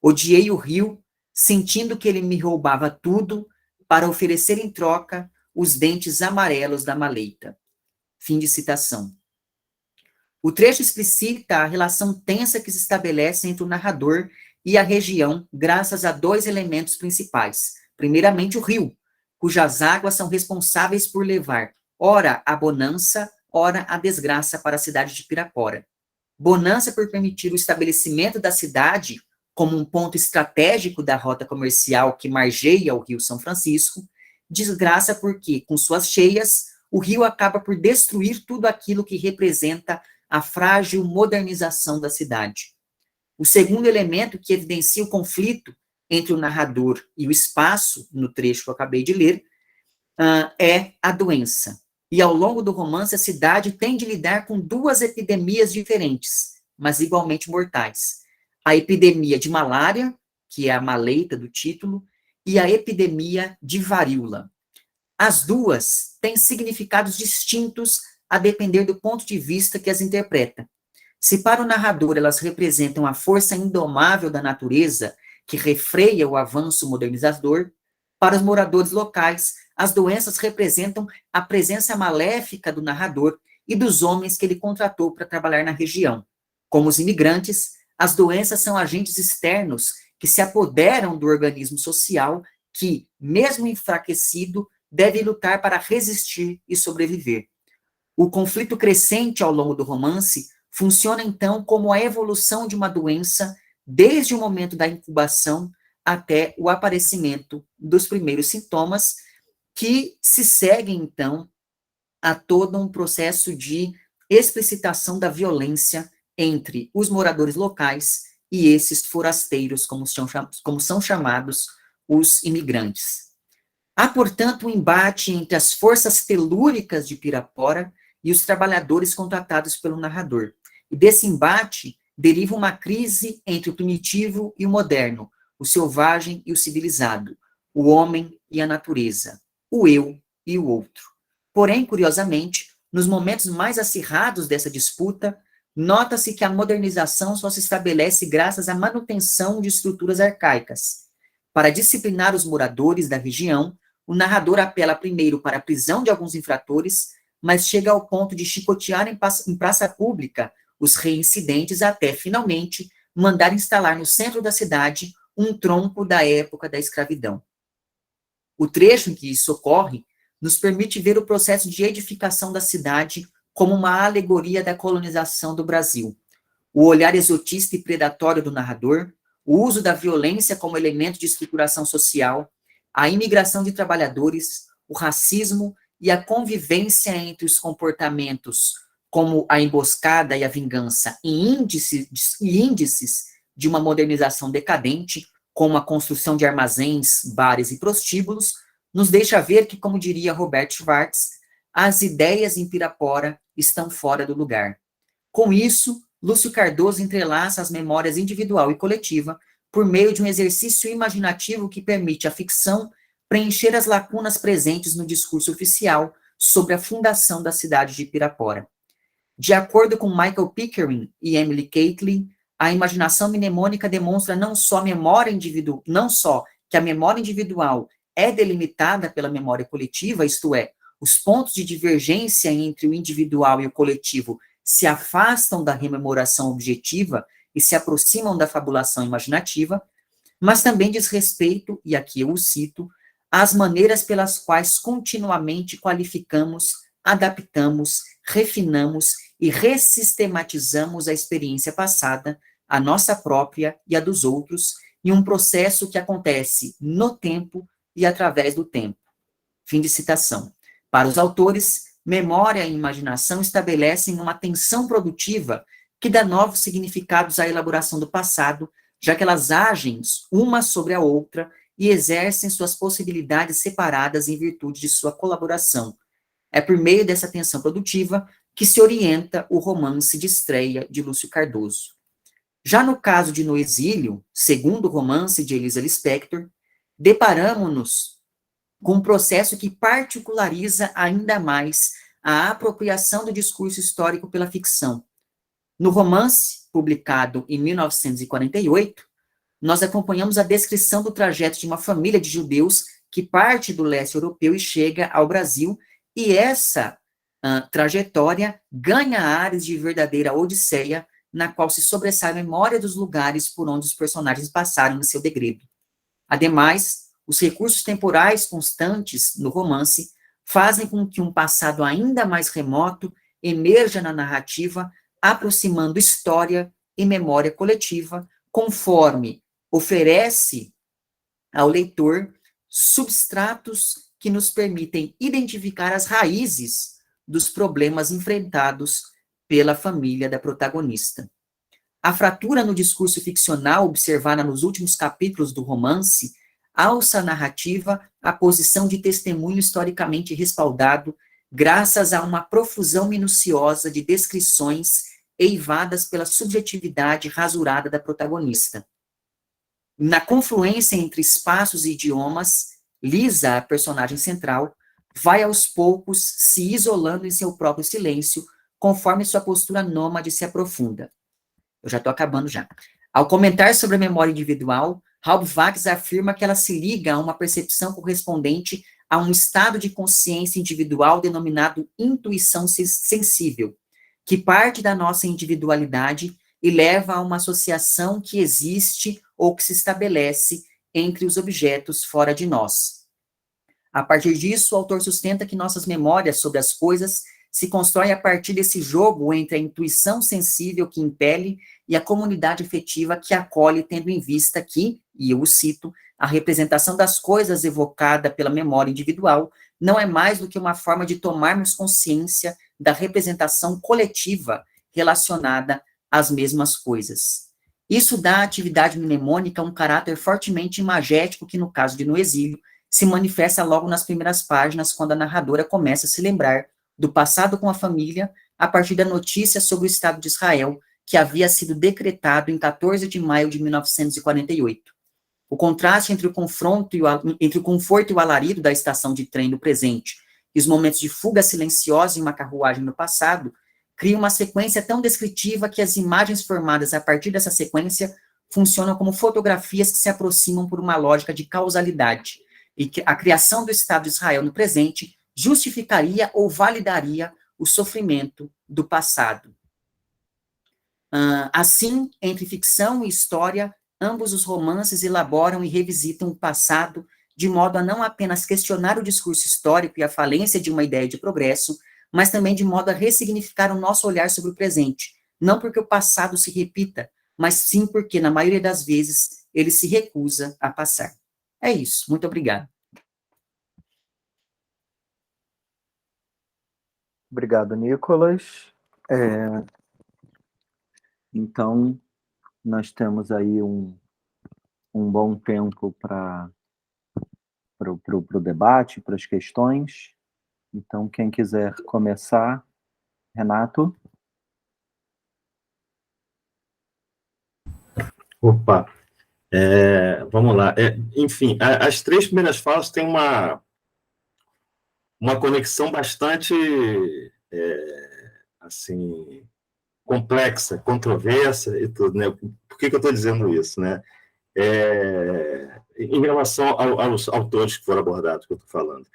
Odiei o rio, sentindo que ele me roubava tudo para oferecer em troca os dentes amarelos da maleita. Fim de citação. O trecho explicita a relação tensa que se estabelece entre o narrador e a região, graças a dois elementos principais. Primeiramente, o rio, cujas águas são responsáveis por levar, ora a bonança, ora a desgraça para a cidade de Pirapora. Bonança por permitir o estabelecimento da cidade como um ponto estratégico da rota comercial que margeia o Rio São Francisco, desgraça porque, com suas cheias, o rio acaba por destruir tudo aquilo que representa a frágil modernização da cidade. O segundo elemento que evidencia o conflito entre o narrador e o espaço, no trecho que eu acabei de ler, é a doença. E ao longo do romance, a cidade tem de lidar com duas epidemias diferentes, mas igualmente mortais. A epidemia de malária, que é a maleita do título, e a epidemia de varíola. As duas têm significados distintos a depender do ponto de vista que as interpreta. Se para o narrador elas representam a força indomável da natureza que refreia o avanço modernizador, para os moradores locais, as doenças representam a presença maléfica do narrador e dos homens que ele contratou para trabalhar na região. Como os imigrantes, as doenças são agentes externos que se apoderam do organismo social que, mesmo enfraquecido, deve lutar para resistir e sobreviver. O conflito crescente ao longo do romance funciona, então, como a evolução de uma doença desde o momento da incubação até o aparecimento dos primeiros sintomas, que se seguem, então, a todo um processo de explicitação da violência entre os moradores locais e esses forasteiros, como são chamados os imigrantes. Há, portanto, um embate entre as forças telúricas de Pirapora e os trabalhadores contratados pelo narrador. E desse embate deriva uma crise entre o primitivo e o moderno, o selvagem e o civilizado, o homem e a natureza, o eu e o outro. Porém, curiosamente, nos momentos mais acirrados dessa disputa, nota-se que a modernização só se estabelece graças à manutenção de estruturas arcaicas. Para disciplinar os moradores da região, o narrador apela primeiro para a prisão de alguns infratores, mas chega ao ponto de chicotear em praça pública os reincidentes até, finalmente, mandar instalar no centro da cidade um tronco da época da escravidão. O trecho em que isso ocorre nos permite ver o processo de edificação da cidade como uma alegoria da colonização do Brasil. O olhar exotista e predatório do narrador, o uso da violência como elemento de estruturação social, a imigração de trabalhadores, o racismo e a convivência entre os comportamentos como a emboscada e a vingança e índices de uma modernização decadente, como a construção de armazéns, bares e prostíbulos, nos deixa ver que, como diria Robert Schwartz, as ideias em Pirapora estão fora do lugar. Com isso, Lúcio Cardoso entrelaça as memórias individual e coletiva por meio de um exercício imaginativo que permite à ficção preencher as lacunas presentes no discurso oficial sobre a fundação da cidade de Pirapora. De acordo com Michael Pickering e Emily Catlin, a imaginação mnemônica demonstra não só que a memória individual é delimitada pela memória coletiva, isto é, os pontos de divergência entre o individual e o coletivo se afastam da rememoração objetiva e se aproximam da fabulação imaginativa, mas também diz respeito, e aqui eu o cito, às maneiras pelas quais continuamente qualificamos, adaptamos, refinamos e ressistematizamos a experiência passada, a nossa própria e a dos outros, em um processo que acontece no tempo e através do tempo. Fim de citação. Para os autores, memória e imaginação estabelecem uma tensão produtiva que dá novos significados à elaboração do passado, já que elas agem uma sobre a outra e exercem suas possibilidades separadas em virtude de sua colaboração. É por meio dessa tensão produtiva que se orienta o romance de estreia de Lúcio Cardoso. Já no caso de No Exílio, segundo romance de Elisa Lispector, deparamos-nos com um processo que particulariza ainda mais a apropriação do discurso histórico pela ficção. No romance, publicado em 1948, nós acompanhamos a descrição do trajeto de uma família de judeus que parte do leste europeu e chega ao Brasil, e essa trajetória ganha áreas de verdadeira odisseia, na qual se sobressai a memória dos lugares por onde os personagens passaram no seu degredo. Ademais, os recursos temporais constantes no romance fazem com que um passado ainda mais remoto emerja na narrativa, aproximando história e memória coletiva, conforme oferece ao leitor substratos que nos permitem identificar as raízes dos problemas enfrentados pela família da protagonista. A fratura no discurso ficcional observada nos últimos capítulos do romance alça a narrativa à posição de testemunho historicamente respaldado, graças a uma profusão minuciosa de descrições eivadas pela subjetividade rasurada da protagonista. Na confluência entre espaços e idiomas, Lisa, a personagem central, vai aos poucos se isolando em seu próprio silêncio, conforme sua postura nômade se aprofunda. Eu já estou acabando já. Ao comentar sobre a memória individual, Raoul Watts afirma que ela se liga a uma percepção correspondente a um estado de consciência individual denominado intuição sensível, que parte da nossa individualidade e leva a uma associação que existe ou que se estabelece entre os objetos fora de nós. A partir disso, o autor sustenta que nossas memórias sobre as coisas se constroem a partir desse jogo entre a intuição sensível que impele e a comunidade afetiva que acolhe, tendo em vista que, e eu o cito, a representação das coisas evocada pela memória individual não é mais do que uma forma de tomarmos consciência da representação coletiva relacionada às mesmas coisas. Isso dá à atividade mnemônica um caráter fortemente imagético que, no caso de No Exílio, se manifesta logo nas primeiras páginas, quando a narradora começa a se lembrar do passado com a família, a partir da notícia sobre o Estado de Israel, que havia sido decretado em 14 de maio de 1948. O contraste entre o conforto e o alarido da estação de trem no presente e os momentos de fuga silenciosa em uma carruagem no passado cria uma sequência tão descritiva que as imagens formadas a partir dessa sequência funcionam como fotografias que se aproximam por uma lógica de causalidade, e que a criação do Estado de Israel no presente justificaria ou validaria o sofrimento do passado. Assim, entre ficção e história, ambos os romances elaboram e revisitam o passado de modo a não apenas questionar o discurso histórico e a falência de uma ideia de progresso, mas também de modo a ressignificar o nosso olhar sobre o presente, não porque o passado se repita, mas sim porque, na maioria das vezes, ele se recusa a passar. É isso. Muito obrigado. Obrigado, Nicolas. Então, nós temos aí um bom tempo para o debate, para as questões. Então, quem quiser começar, Renato. Opa, vamos lá. Enfim, as três primeiras falas têm uma conexão bastante, assim, complexa, controversa e tudo, né? Por que eu estou dizendo isso, né? Em relação aos autores que foram abordados, que eu estou falando.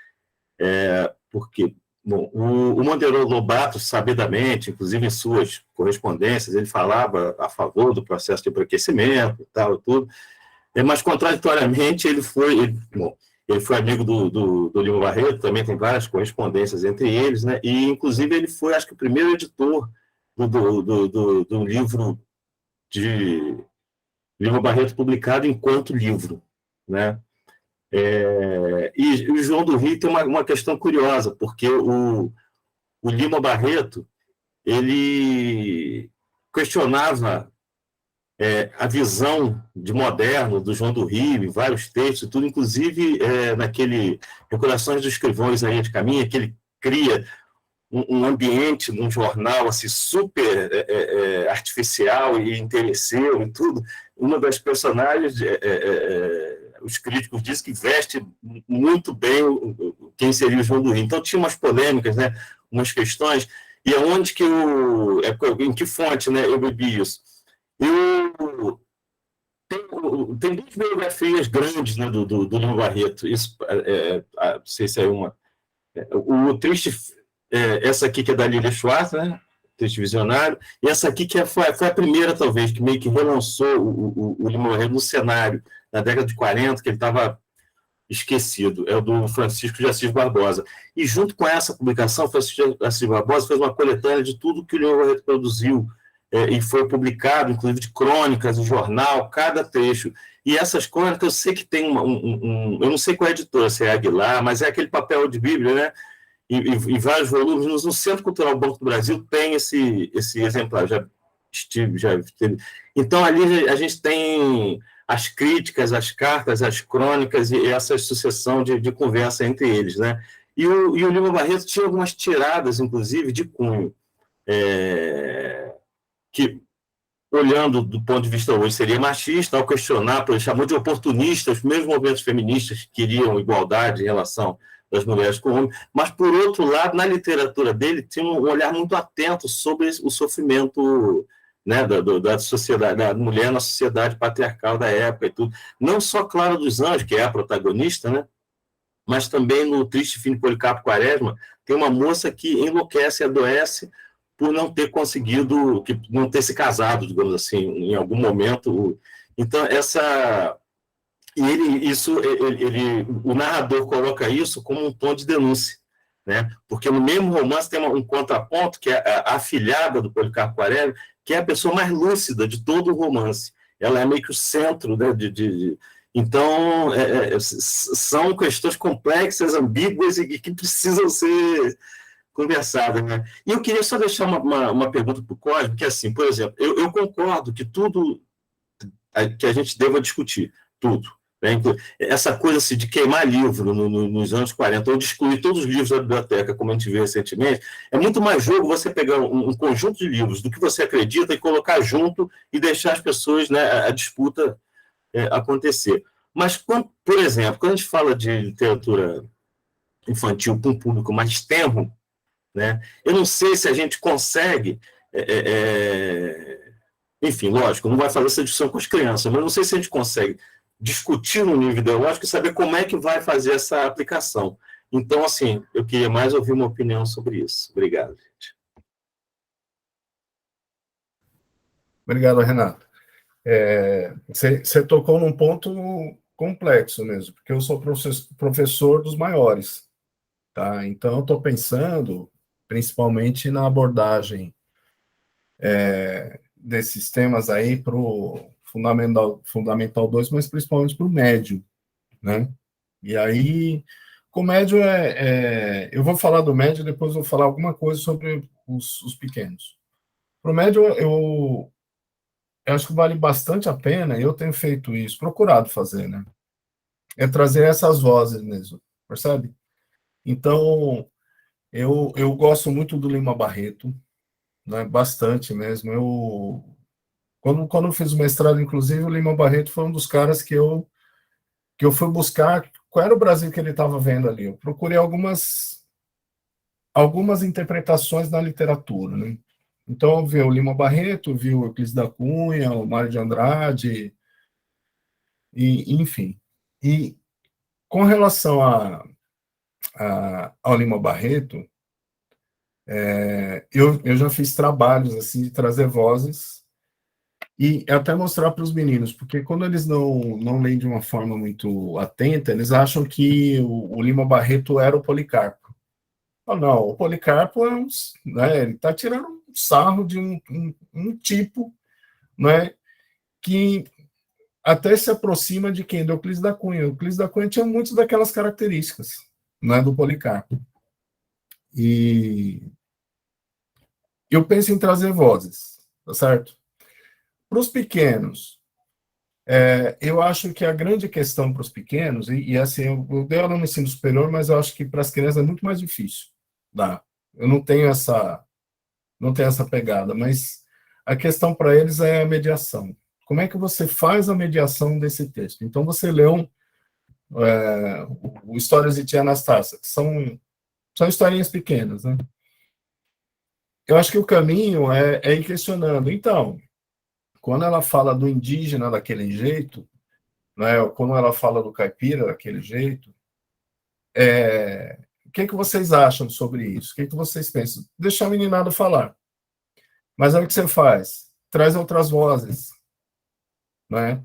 Porque, bom, o Monteiro Lobato, sabidamente, inclusive em suas correspondências, ele falava a favor do processo de embranquecimento e tal, tudo, mas, contraditoriamente, ele foi amigo do Lima Barreto, também tem várias correspondências entre eles, né? E, inclusive, ele foi, acho que, o primeiro editor do livro de Lima Barreto publicado enquanto livro, né? E o João do Rio tem uma questão curiosa, porque o Lima Barreto, ele questionava a visão de moderno do João do Rio, em vários textos, tudo, inclusive naquele Recordações dos Escrivões aí de Caminha, que ele cria um ambiente num jornal assim, super artificial e interesseiro e tudo. Uma das personagens, os críticos dizem que veste muito bem quem seria o João do Rio. Então tinha umas polêmicas, né? umas questões, e aonde que em que fonte, né, eu bebi isso? Tem duas biografias grandes, né, do Lima Barreto, isso, não sei se é uma. O Triste, essa aqui que é da Lilia Schwartz, né, Triste Visionário, e essa aqui que foi a primeira, talvez, que meio que relançou o Lima Barreto no cenário, na década de 40, que ele estava esquecido, é o do Francisco de Assis Barbosa. E junto com essa publicação, Francisco de Assis Barbosa fez uma coletânea de tudo que o Lima Barreto produziu, e foi publicado, inclusive de crônicas, em jornal, cada trecho. E essas crônicas, eu sei que tem eu não sei qual é a editora, se é Aguilar, mas é aquele papel de Bíblia, né? E vários volumes. No Centro Cultural Banco do Brasil tem esse exemplar, já teve. Então, ali a gente tem as críticas, as cartas, as crônicas e essa sucessão de conversa entre eles, né? E o Lima Barreto tinha algumas tiradas, inclusive, de cunho, que, olhando do ponto de vista hoje, seria machista, ao questionar, ele chamou de oportunista os mesmos movimentos feministas que queriam igualdade em relação das mulheres com homens, mas, por outro lado, na literatura dele, tinha um olhar muito atento sobre o sofrimento, né, da sociedade, da mulher na sociedade patriarcal da época e tudo. Não só Clara dos Anjos, que é a protagonista, né, mas também no Triste Fim de Policarpo Quaresma, tem uma moça que enlouquece e adoece por não ter conseguido, não ter se casado, digamos assim, em algum momento. Então, o narrador coloca isso como um tom de denúncia, né? Porque no mesmo romance tem um contraponto, que é a afilhada do Policarpo Quaresma, que é a pessoa mais lúcida de todo o romance. Ela é meio que o centro, né, Então, são questões complexas, ambíguas e que precisam ser conversadas, né? E eu queria só deixar uma pergunta para o Cosme, que é assim, por exemplo, eu concordo que tudo que a gente deva discutir, tudo. Né? Essa coisa assim, de queimar livro nos anos 40, ou de excluir todos os livros da biblioteca, como a gente viu recentemente, é muito mais jogo você pegar um conjunto de livros do que você acredita e colocar junto e deixar as pessoas, né, a disputa acontecer. Mas, por exemplo, quando a gente fala de literatura infantil para um público mais tenro, né, eu não sei se a gente consegue... enfim, lógico, não vai fazer essa discussão com as crianças, mas não sei se a gente consegue discutir no nível ideológico e saber como é que vai fazer essa aplicação. Então, assim, eu queria mais ouvir uma opinião sobre isso. Obrigado, gente. Obrigado, Renato. Você tocou num ponto complexo mesmo, porque eu sou professor dos maiores, tá? Então, eu estou pensando principalmente na abordagem desses temas aí para o Fundamental 2, mas principalmente para o médio, né? E aí, com o médio, eu vou falar do médio, depois vou falar alguma coisa sobre os pequenos. Para o médio, eu acho que vale bastante a pena, eu tenho feito isso, procurado fazer, né? É trazer essas vozes mesmo, percebe? Então, eu gosto muito do Lima Barreto, né? Bastante mesmo. Quando eu fiz o mestrado, inclusive, o Lima Barreto foi um dos caras que eu fui buscar qual era o Brasil que ele estava vendo ali. Eu procurei algumas interpretações na literatura, né? Então, eu vi o Lima Barreto, vi o Euclides da Cunha, o Mário de Andrade, enfim. E com relação ao Lima Barreto, eu já fiz trabalhos assim de trazer vozes e até mostrar para os meninos, porque quando eles não leem de uma forma muito atenta, eles acham que o Lima Barreto era o Policarpo. Não, o Policarpo né, ele está tirando um sarro de um tipo, né, que até se aproxima de quem? Do Euclides da Cunha. O Euclides da Cunha tinha muitas daquelas características, né, do Policarpo. E eu penso em trazer vozes, tá certo? Para os pequenos, eu acho que a grande questão para os pequenos, e assim, eu dei aula no ensino superior, mas eu acho que para as crianças é muito mais difícil. Eu não tenho essa pegada, mas a questão para eles é a mediação. Como é que você faz a mediação desse texto? Então, você lê o Histórias de Tia Anastácia, que são historinhas pequenas, né? eu acho que o caminho é ir questionando. Então, quando ela fala do indígena daquele jeito, né, ou quando ela fala do caipira daquele jeito, o que vocês acham sobre isso? O que vocês pensam? Deixa a meninada falar. Mas aí o que você faz? Traz outras vozes, né?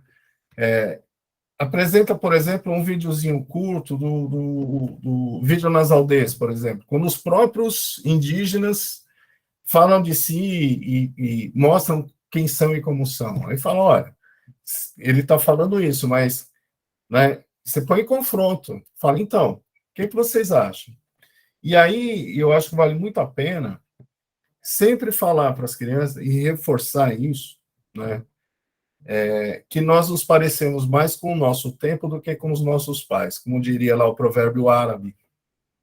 Apresenta, por exemplo, um videozinho curto do Vídeo nas Aldeias, por exemplo, quando os próprios indígenas falam de si e mostram quem são e como são. Aí fala, olha, ele está falando isso, mas, né, você põe em confronto. Fala, então, o que vocês acham? E aí, eu acho que vale muito a pena sempre falar para as crianças e reforçar isso, né, que nós nos parecemos mais com o nosso tempo do que com os nossos pais, como diria lá o provérbio árabe,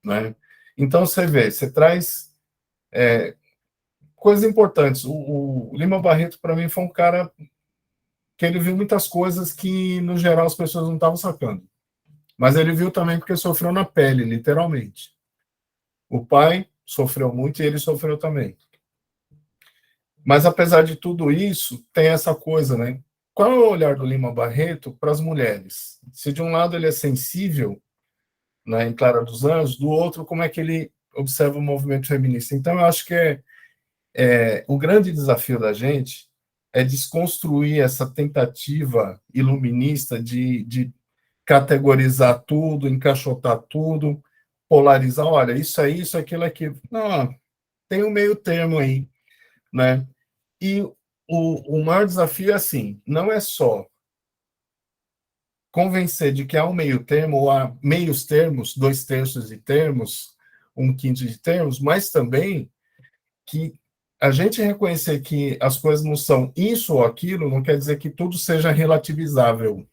né? Então, você vê, você traz coisas importantes. O Lima Barreto, para mim, foi um cara que ele viu muitas coisas que, no geral, as pessoas não estavam sacando. Mas ele viu também porque sofreu na pele, literalmente. O pai sofreu muito e ele sofreu também. Mas, apesar de tudo isso, tem essa coisa, né? Qual é o olhar do Lima Barreto para as mulheres? Se de um lado ele é sensível, né, em Clara dos Anjos, do outro, como é que ele observa o movimento feminista? Então, eu acho que o grande desafio da gente é desconstruir essa tentativa iluminista de categorizar tudo, encaixotar tudo, polarizar, olha, isso aí, isso, aquilo, aquilo. Não, tem um meio termo aí, né? E o maior desafio é assim, não é só convencer de que há um meio termo, ou há meios termos, 2/3 de termos, 1/5 de termos, mas também que a gente reconhecer que as coisas não são isso ou aquilo, não quer dizer que tudo seja relativizável,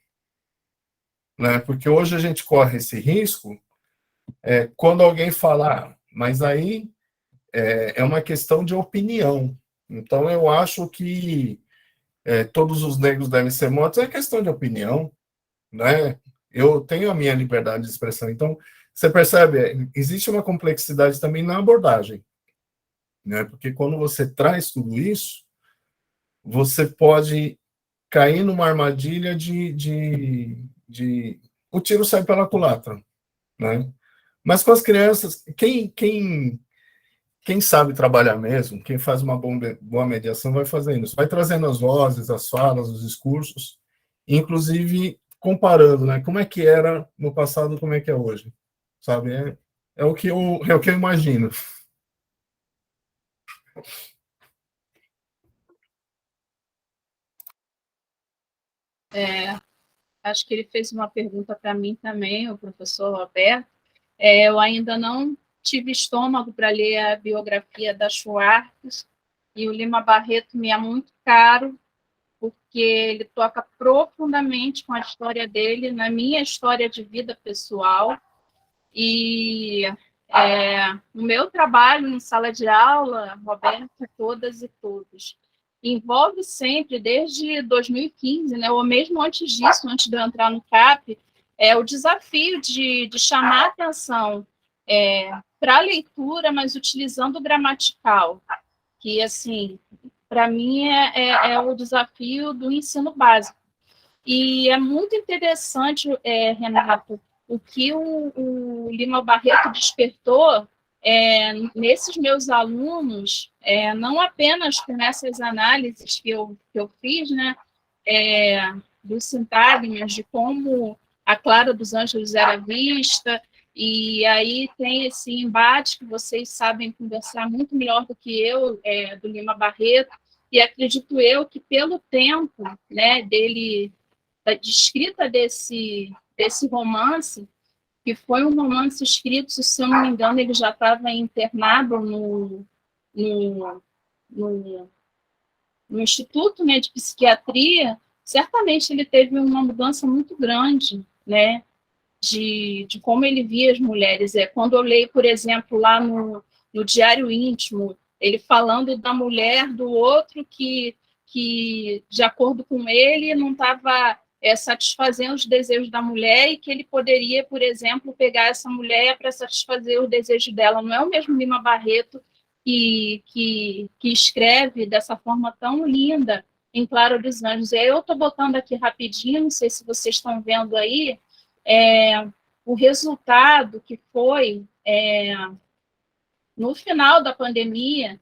né? Porque hoje a gente corre esse risco quando alguém fala, mas aí é uma questão de opinião. Então, eu acho que todos os negros devem ser mortos, é questão de opinião, né? Eu tenho a minha liberdade de expressão. Então, você percebe, existe uma complexidade também na abordagem, né? Porque quando você traz tudo isso, você pode cair numa armadilha de o tiro sai pela culatra, né? Mas com as crianças, quem sabe trabalhar mesmo, quem faz uma boa mediação vai fazendo isso, vai trazendo as vozes, as falas, os discursos, inclusive comparando, né? Como é que era no passado, como é que é hoje, sabe? É o que eu imagino. Acho que ele fez uma pergunta para mim também, o professor Roberto. Eu ainda não tive estômago para ler a biografia da Schwartz, e o Lima Barreto me é muito caro, porque ele toca profundamente com a história dele, na minha história de vida pessoal. E o meu trabalho em sala de aula, Roberto, todas e todos, envolve sempre, desde 2015, né, ou mesmo antes disso, antes de eu entrar no CAP, o desafio de chamar a atenção para a leitura, mas utilizando o gramatical, que, assim, para mim é o desafio do ensino básico. E é muito interessante, Renato, o que o Lima Barreto despertou nesses meus alunos, não apenas com essas análises que eu fiz, né, dos sintagmas, de como a Clara dos Anjos era vista, e aí tem esse embate que vocês sabem conversar muito melhor do que eu, do Lima Barreto, e acredito eu que pelo tempo, né, dele, de escrita desse romance, que foi um romance escrito, se eu não me engano, ele já estava internado no Instituto, né, de Psiquiatria. Certamente ele teve uma mudança muito grande, né, de como ele via as mulheres. Quando eu leio, por exemplo, lá no Diário Íntimo, ele falando da mulher do outro que de acordo com ele, não estava satisfazendo os desejos da mulher, e que ele poderia, por exemplo, pegar essa mulher para satisfazer os desejos dela. Não é o mesmo Lima Barreto que escreve dessa forma tão linda em Clara dos Anjos. E aí eu estou botando aqui rapidinho, não sei se vocês estão vendo aí, o resultado que foi, no final da pandemia,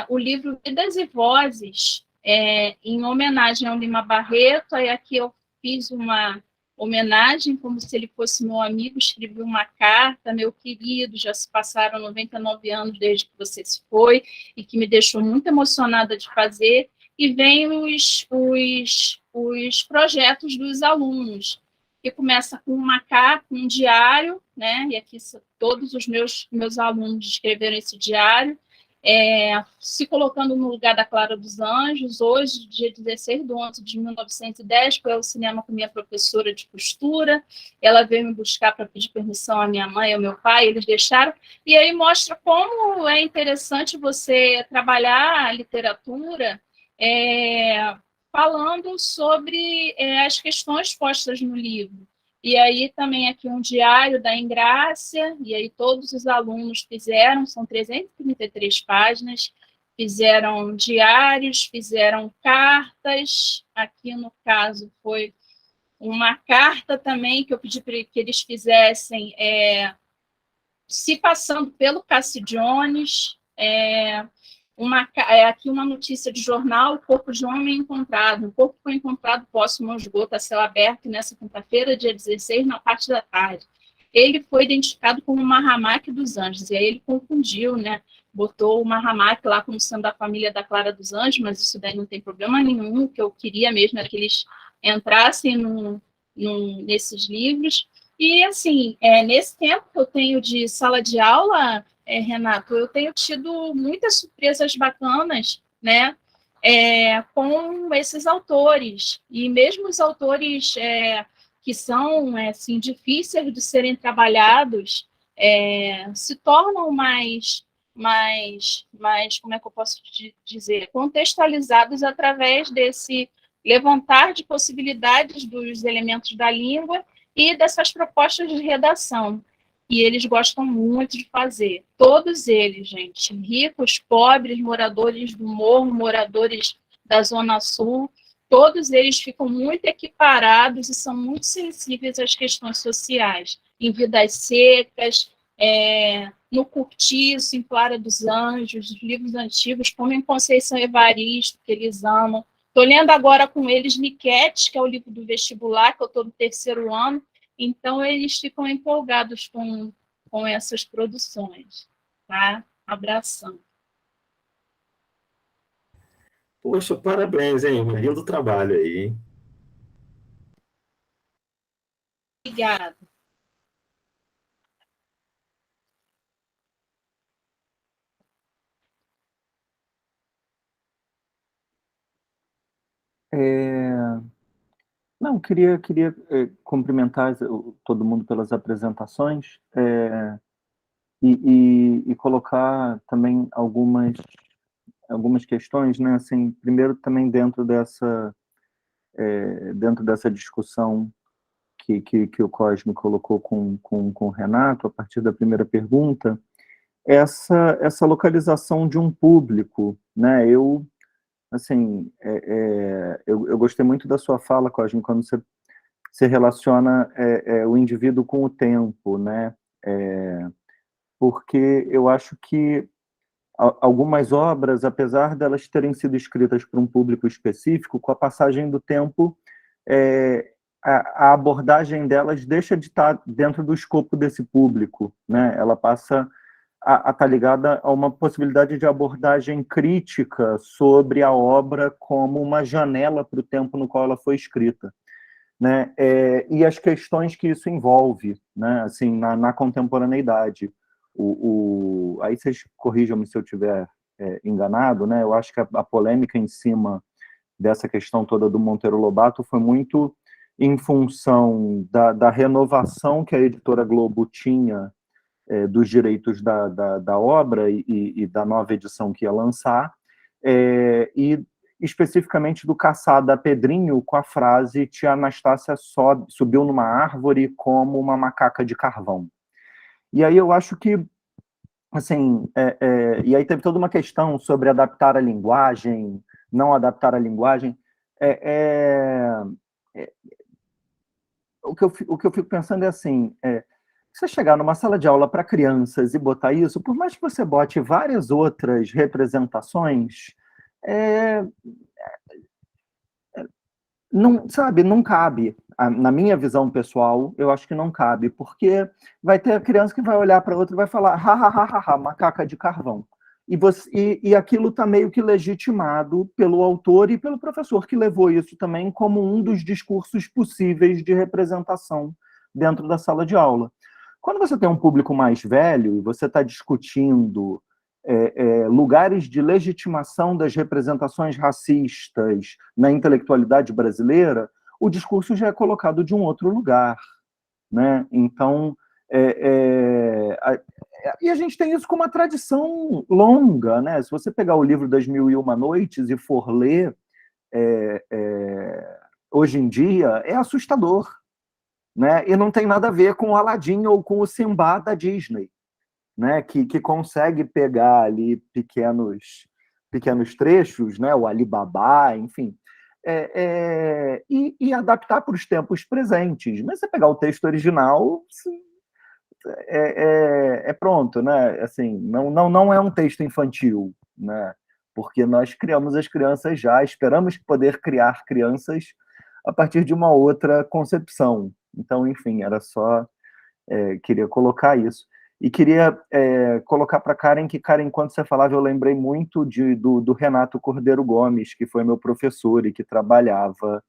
o livro Vidas e Vozes, em homenagem ao Lima Barreto. Aí aqui eu fiz uma homenagem, como se ele fosse meu amigo, escrevi uma carta: meu querido, já se passaram 99 anos desde que você se foi, e que me deixou muito emocionada de fazer. E vem os projetos dos alunos, que começa com uma carta, um diário, né? E aqui todos os meus alunos escreveram esse diário, se colocando no lugar da Clara dos Anjos. Hoje, dia 16 de 11 de 1910, foi ao cinema com minha professora de costura. Ela veio me buscar para pedir permissão à minha mãe e ao meu pai, eles deixaram. E aí mostra como é interessante você trabalhar a literatura falando sobre as questões postas no livro. E aí também aqui um diário da Engrácia, e aí todos os alunos fizeram, são 333 páginas, fizeram diários, fizeram cartas. Aqui, no caso, foi uma carta também que eu pedi para que eles fizessem, se passando pelo Cassi Jones. Aqui uma notícia de jornal: o corpo de um homem encontrado. O corpo foi encontrado próximo ao esgoto a céu aberto nessa quinta-feira, dia 16, na parte da tarde. Ele foi identificado como Mahamaki dos Anjos, e aí ele confundiu, né? Botou o Mahamaki lá como sendo da família da Clara dos Anjos, mas isso daí não tem problema nenhum. O que eu queria mesmo era que eles entrassem nesses livros. E, assim, nesse tempo que eu tenho de sala de aula, Renato, eu tenho tido muitas surpresas bacanas, né, com esses autores. E mesmo os autores que são assim, difíceis de serem trabalhados, se tornam mais, como é que eu posso dizer, contextualizados através desse levantar de possibilidades dos elementos da língua e dessas propostas de redação. E eles gostam muito de fazer. Todos eles, gente, ricos, pobres, moradores do morro, moradores da Zona Sul, todos eles ficam muito equiparados e são muito sensíveis às questões sociais. Em Vidas Secas, no Curtiço, em Clara dos Anjos, os livros antigos, como em Conceição Evaristo, que eles amam. Estou lendo agora com eles Niquetes, que é o livro do vestibular, que eu estou no 3º ano. Então, eles ficam empolgados com essas produções. Tá? Abração. Poxa, parabéns, hein? Um lindo trabalho aí, hein? Obrigada. Não, queria cumprimentar todo mundo pelas apresentações, e colocar também algumas questões, né? Assim, primeiro, também dentro dessa discussão que o Cosme colocou com o Renato, a partir da primeira pergunta, essa localização de um público, né? Eu gostei muito da sua fala, Cosme, quando você relaciona o indivíduo com o tempo, né? Porque eu acho que algumas obras, apesar delas terem sido escritas para um público específico, com a passagem do tempo, a abordagem delas deixa de estar dentro do escopo desse público, né? Ela passa a estar ligada a uma possibilidade de abordagem crítica sobre a obra como uma janela para o tempo no qual ela foi escrita, né? E as questões que isso envolve, né? Assim, na contemporaneidade. Aí vocês corrijam-me se eu estiver enganado, né? Eu acho que a polêmica em cima dessa questão toda do Monteiro Lobato foi muito em função da renovação que a editora Globo tinha dos direitos da obra e da nova edição que ia lançar, e especificamente do Caçada a Pedrinho com a frase: tia Anastácia subiu numa árvore como uma macaca de carvão. E aí eu acho que assim, e aí teve toda uma questão sobre adaptar a linguagem, não adaptar a linguagem. É, é, é, o que eu fico pensando é assim, você chegar numa sala de aula para crianças e botar isso, por mais que você bote várias outras representações, é, não, sabe, não cabe. Na minha visão pessoal, eu acho que não cabe, porque vai ter a criança que vai olhar para outra e vai falar, ha, ha, ha, ha, ha, macaca de carvão. E aquilo está meio que legitimado pelo autor e pelo professor, que levou isso também como um dos discursos possíveis de representação dentro da sala de aula. Quando você tem um público mais velho e você está discutindo lugares de legitimação das representações racistas na intelectualidade brasileira, o discurso já é colocado de um outro lugar, né? Então, e a gente tem isso com uma tradição longa, né? Se você pegar o livro das Mil e Uma Noites e for ler hoje em dia, é assustador, né? E não tem nada a ver com o Aladdin ou com o Simba da Disney, né, que consegue pegar ali pequenos trechos, né, o Alibaba, enfim, e adaptar para os tempos presentes. Mas você pegar o texto original, pronto, né? Assim, não é um texto infantil, né? Porque nós criamos as crianças já, esperamos poder criar crianças a partir de uma outra concepção. Então, enfim, era só queria colocar isso. E queria colocar para Karen que, Karen, enquanto você falava, eu lembrei muito do Renato Cordeiro Gomes, que foi meu professor e que trabalhava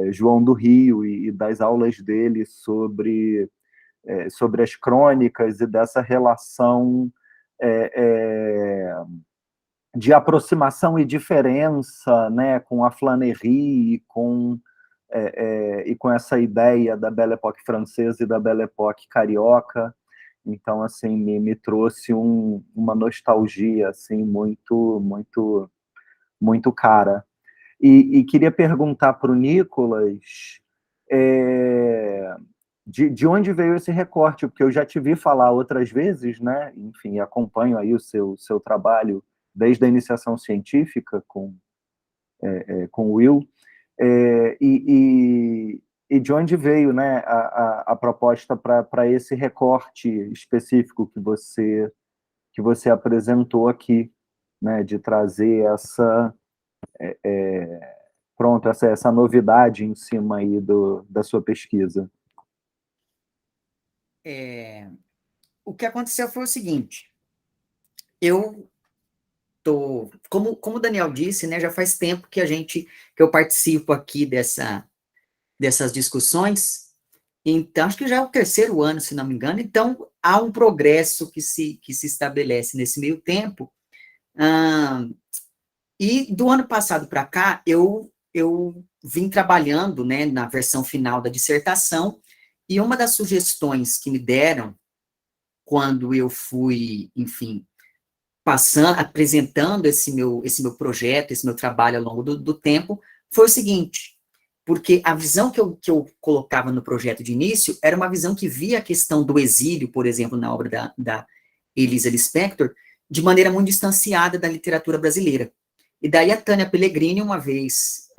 João do Rio e das aulas dele sobre as crônicas e dessa relação de aproximação e diferença, né, com a Flannery e com essa ideia da Belle Époque francesa e da Belle Époque carioca. Então, assim, me trouxe uma nostalgia assim muito, muito, muito cara. E queria perguntar para o Nicolas de onde veio esse recorte, porque eu já te vi falar outras vezes, né? Enfim, acompanho aí o seu trabalho desde a iniciação científica com o Will, e de onde veio, né, a proposta para esse recorte específico que você apresentou aqui, né, de trazer essa novidade em cima aí da sua pesquisa. O que aconteceu foi o seguinte, eu como o Daniel disse, né, já faz tempo que eu participo aqui dessas discussões, então, acho que já é o terceiro ano, se não me engano, então há um progresso que se estabelece nesse meio tempo, e do ano passado para cá, eu vim trabalhando, né, na versão final da dissertação, e uma das sugestões que me deram, quando eu fui, enfim, apresentando esse meu projeto, esse meu trabalho ao longo do tempo, foi o seguinte, porque a visão que eu colocava no projeto de início era uma visão que via a questão do exílio, por exemplo, na obra da Elisa Lispector, de maneira muito distanciada da literatura brasileira. E daí a Tânia Pellegrini, uma vez,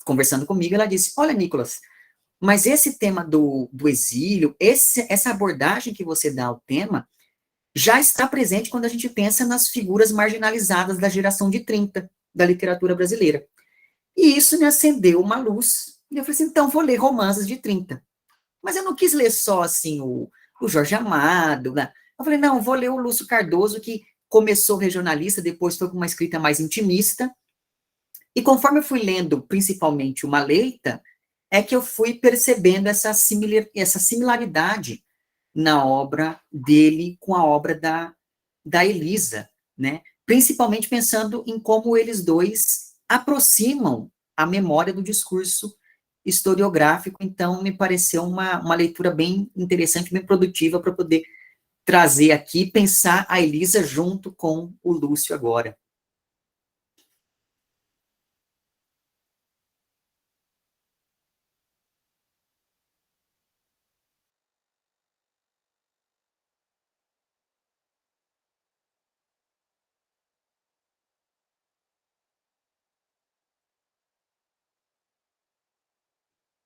conversando comigo, ela disse, olha, Nicolas, mas esse tema do exílio, essa abordagem que você dá ao tema, já está presente quando a gente pensa nas figuras marginalizadas da geração de 30 da literatura brasileira. E isso me acendeu uma luz. E eu falei assim, então vou ler romances de 30. Mas eu não quis ler só, assim, o Jorge Amado, né? Eu falei, não, vou ler o Lúcio Cardoso, que começou regionalista, depois foi com uma escrita mais intimista. E conforme eu fui lendo, principalmente o Maleita, é que eu fui percebendo essa similaridade na obra dele com a obra da Elisa, né? Principalmente pensando em como eles dois aproximam a memória do discurso historiográfico, então me pareceu uma leitura bem interessante, bem produtiva para poder trazer aqui, pensar a Elisa junto com o Lúcio agora.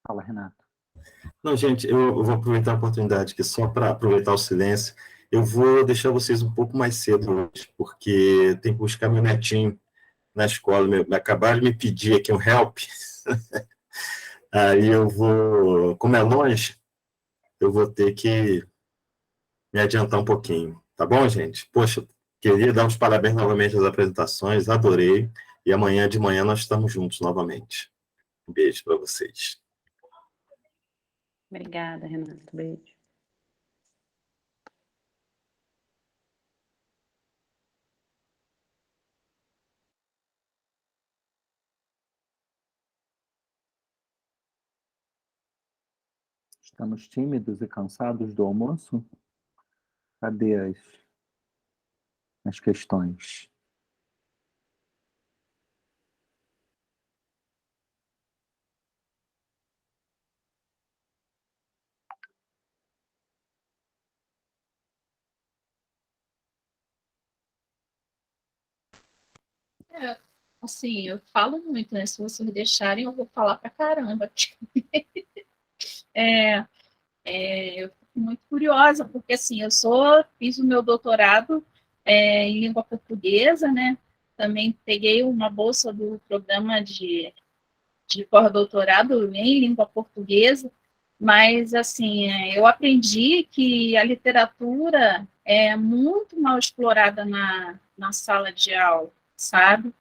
Fala, Renato. Não, gente, eu vou aproveitar a oportunidade aqui só para aproveitar o silêncio. Eu vou deixar vocês um pouco mais cedo hoje, porque tem que buscar meu netinho na escola. Acabaram de me pedir aqui um help. Aí eu vou, como é longe, eu vou ter que me adiantar um pouquinho. Tá bom, gente? Poxa, queria dar os parabéns novamente às apresentações, adorei. E amanhã de manhã nós estamos juntos novamente. Um beijo para vocês. Obrigada, Renato. Beijo. Estamos tímidos e cansados do almoço? Cadê as questões? Assim, eu falo muito, né? Se vocês deixarem, eu vou falar pra caramba. Eu fico muito curiosa, porque assim, fiz o meu doutorado em língua portuguesa, né? Também peguei uma bolsa do programa de pós-doutorado em língua portuguesa, mas assim, eu aprendi que a literatura é muito mal explorada na sala de aula, sabe?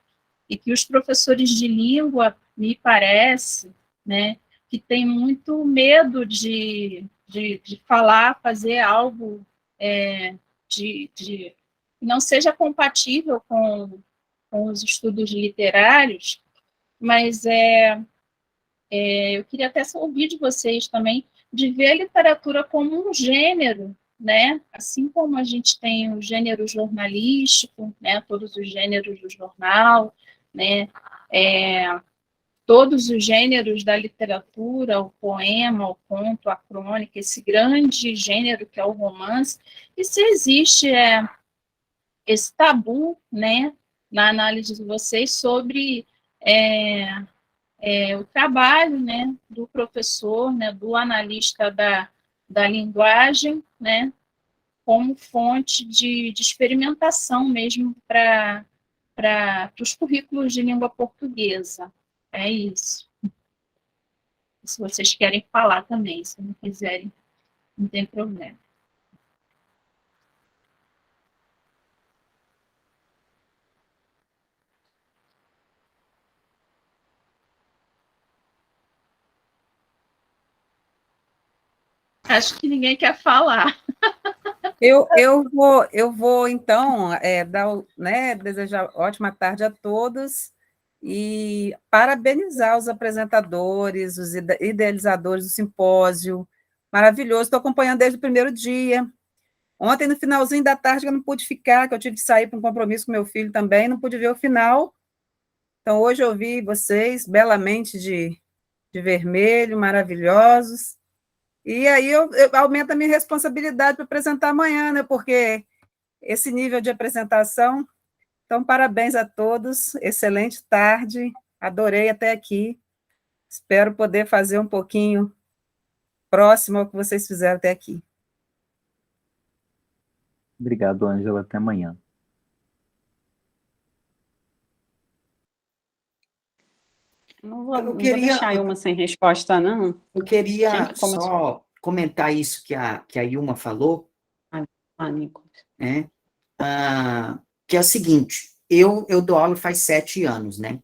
E que os professores de língua, me parece, né, que têm muito medo de falar, fazer algo que não seja compatível com os estudos literários, mas eu queria até ouvir de vocês também, de ver a literatura como um gênero, né? Assim como a gente tem o gênero jornalístico, né? Todos os gêneros do jornal, né? Todos os gêneros da literatura, o poema, o conto, a crônica, esse grande gênero que é o romance, e se existe esse tabu, né? Na análise de vocês sobre o trabalho, né, do professor, né, do analista da linguagem, né, como fonte de experimentação mesmo para os currículos de língua portuguesa. É isso. Se vocês querem falar também, se não quiserem, não tem problema. Acho que ninguém quer falar. Eu vou então, desejar ótima tarde a todos e parabenizar os apresentadores, os idealizadores do simpósio. Maravilhoso, estou acompanhando desde o primeiro dia. Ontem, no finalzinho da tarde, eu não pude ficar, que eu tive que sair para um compromisso com meu filho também, não pude ver o final. Então, hoje eu vi vocês belamente de vermelho, maravilhosos. E aí eu aumento a minha responsabilidade para apresentar amanhã, né? Porque esse nível de apresentação. Então, parabéns a todos, excelente tarde, adorei até aqui. Espero poder fazer um pouquinho próximo ao que vocês fizeram até aqui. Obrigado, Ângela. Até amanhã. Não vou deixar uma sem resposta, não. Eu queria Gente, como só comentar isso que a Ilma falou, Nicolas. né? Que é o seguinte, eu dou aula faz 7 anos, né?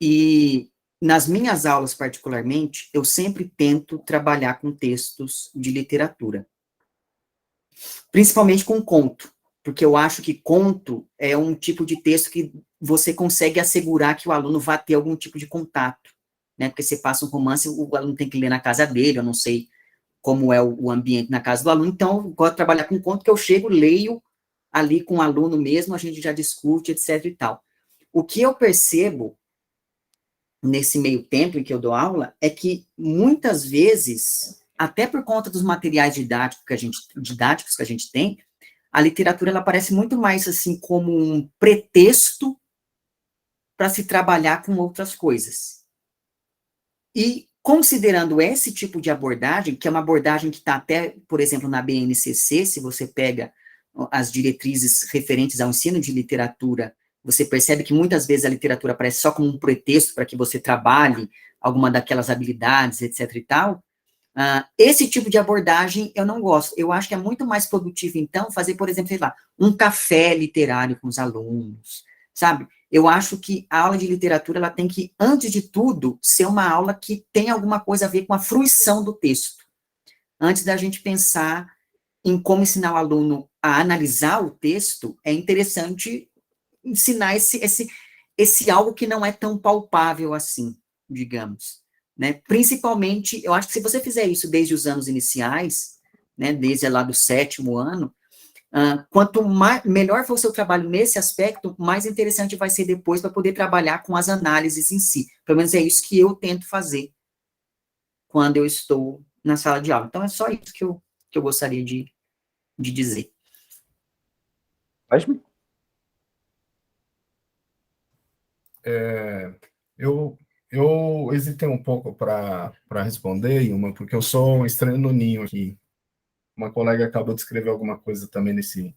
E nas minhas aulas, particularmente, eu sempre tento trabalhar com textos de literatura, principalmente com conto, porque eu acho que conto é um tipo de texto que você consegue assegurar que o aluno vai ter algum tipo de contato, né? Porque você passa um romance, o aluno tem que ler na casa dele, eu não sei como é o ambiente na casa do aluno, então eu gosto de trabalhar com conto, que eu chego, leio ali com o aluno mesmo, a gente já discute, etc e tal. O que eu percebo nesse meio tempo em que eu dou aula é que muitas vezes, até por conta dos materiais didáticos que a gente tem, a literatura ela aparece muito mais assim como um pretexto para se trabalhar com outras coisas. E considerando esse tipo de abordagem, que é uma abordagem que está até, por exemplo, na BNCC, se você pega as diretrizes referentes ao ensino de literatura, você percebe que muitas vezes a literatura aparece só como um pretexto para que você trabalhe alguma daquelas habilidades, etc. e tal. Esse tipo de abordagem eu não gosto. Eu acho que é muito mais produtivo, então, fazer, por exemplo, sei lá, um café literário com os alunos, sabe? Eu acho que a aula de literatura, ela tem que, antes de tudo, ser uma aula que tem alguma coisa a ver com a fruição do texto. Antes da gente pensar em como ensinar o aluno a analisar o texto, é interessante ensinar esse algo que não é tão palpável assim, digamos. Né? Principalmente, eu acho que se você fizer isso desde os anos iniciais, né, desde lá do 7º ano, quanto melhor for o seu trabalho nesse aspecto, mais interessante vai ser depois para poder trabalhar com as análises em si. Pelo menos é isso que eu tento fazer quando eu estou na sala de aula. Então, é só isso que eu gostaria de dizer. Cosme? Eu hesitei um pouco para responder, Ilma, porque eu sou um estranho no ninho aqui. Uma colega acabou de escrever alguma coisa também nesse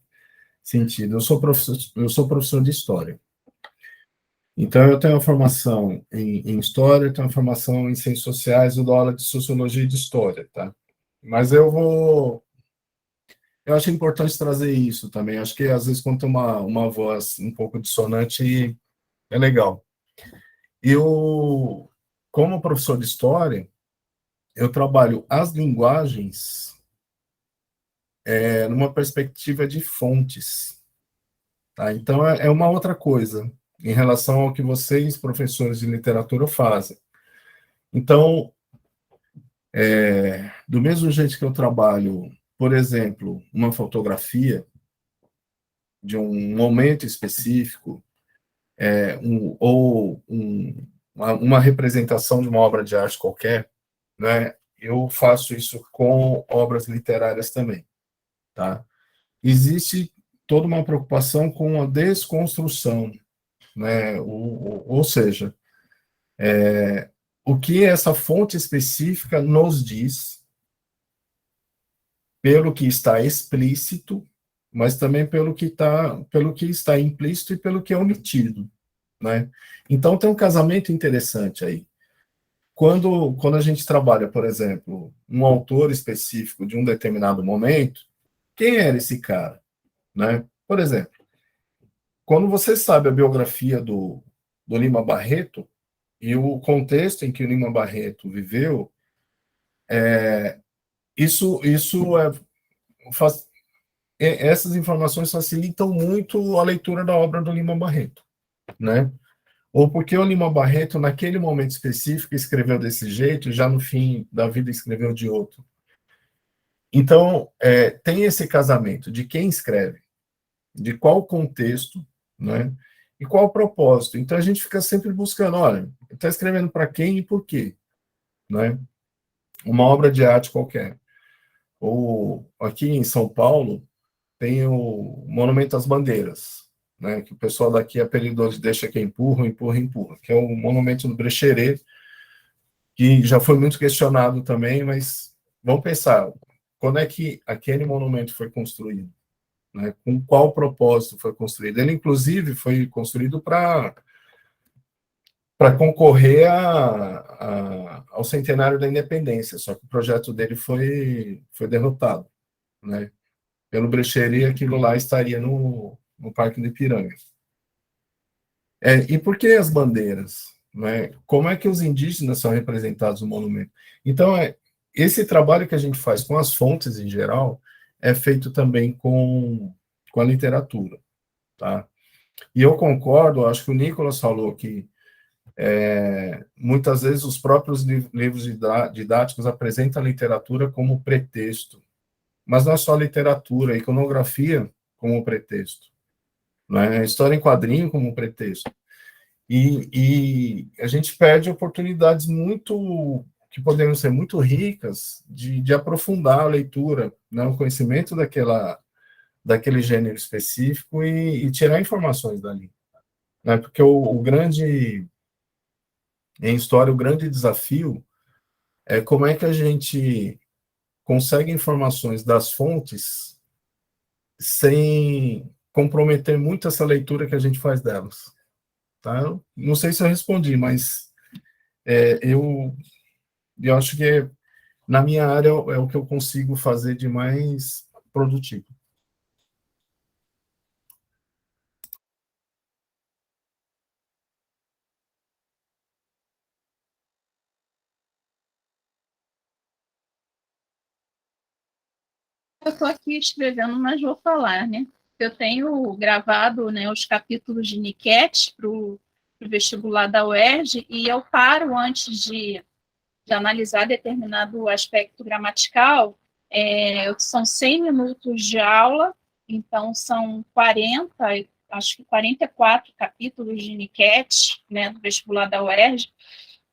sentido. Eu sou professor de História. Então, eu tenho uma formação em História, tenho uma formação em Ciências Sociais, eu dou aula de Sociologia e de História, tá? Mas eu acho importante trazer isso também. Acho que, às vezes, quando tem uma voz um pouco dissonante, é legal. Eu, como professor de História, eu trabalho as linguagens numa perspectiva de fontes. Tá? Então, é uma outra coisa em relação ao que vocês, professores de literatura, fazem. Então, do mesmo jeito que eu trabalho, por exemplo, uma fotografia de um momento específico, uma representação de uma obra de arte qualquer, né? Eu faço isso com obras literárias também, tá? Existe toda uma preocupação com a desconstrução, né? Ou seja, o que essa fonte específica nos diz, pelo que está explícito, mas também pelo que está implícito e pelo que é omitido, né? Então tem um casamento interessante aí. Quando a gente trabalha, por exemplo, um autor específico de um determinado momento, quem era esse cara, né? Por exemplo, quando você sabe a biografia do Lima Barreto e o contexto em que o Lima Barreto viveu, essas informações facilitam muito a leitura da obra do Lima Barreto, né? Ou porque o Lima Barreto, naquele momento específico, escreveu desse jeito, já no fim da vida escreveu de outro. Então, tem esse casamento de quem escreve, de qual contexto, né? E qual o propósito. Então, a gente fica sempre buscando, olha, está escrevendo para quem e por quê, né? Uma obra de arte qualquer. Ou aqui em São Paulo, tem o Monumento às Bandeiras, né, que o pessoal daqui apelidou de deixa que empurra, empurra, empurra, que é o monumento do Brecheret, que já foi muito questionado também, mas vamos pensar, quando é que aquele monumento foi construído? Né, com qual propósito foi construído? Ele, inclusive, foi construído para concorrer ao centenário da independência, só que o projeto dele foi derrotado, né? Pelo Brecheret, aquilo lá estaria no Parque do Ipiranga. E por que as bandeiras? Né? Como é que os indígenas são representados no monumento? Então, esse trabalho que a gente faz com as fontes em geral é feito também com a literatura. Tá? E eu concordo, acho que o Nicolas falou que muitas vezes os próprios livros didáticos apresentam a literatura como pretexto. Mas não é só a literatura, a iconografia como pretexto, né? A história em quadrinho como pretexto. E a gente perde oportunidades que poderiam ser muito ricas de aprofundar a leitura, né? O conhecimento daquele gênero específico e tirar informações dali. Né? Porque em história, o grande desafio como é que a gente consegue informações das fontes sem comprometer muito essa leitura que a gente faz delas. Tá? Eu não sei se eu respondi, mas eu acho que na minha área é o que eu consigo fazer de mais produtivo. Eu estou aqui escrevendo, mas vou falar, né? Eu tenho gravado, né, os capítulos de Niket para o vestibular da UERJ e eu paro antes de analisar determinado aspecto gramatical. São 100 minutos de aula, então são 40, acho que 44 capítulos de Niket, né, do vestibular da UERJ,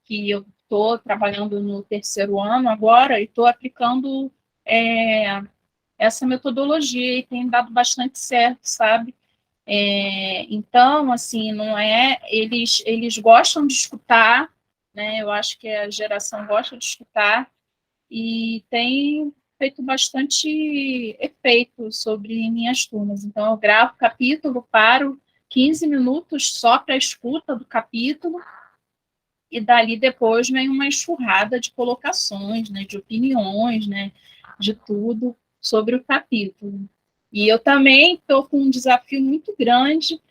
que eu estou trabalhando no 3º ano agora e estou aplicando essa metodologia e tem dado bastante certo, sabe? Então, assim, não é... Eles gostam de escutar, né? Eu acho que a geração gosta de escutar e tem feito bastante efeito sobre minhas turmas. Então, eu gravo o capítulo, paro 15 minutos só para a escuta do capítulo e dali depois vem uma enxurrada de colocações, né, de opiniões, né, de tudo sobre o capítulo. E eu também estou com um desafio muito grande.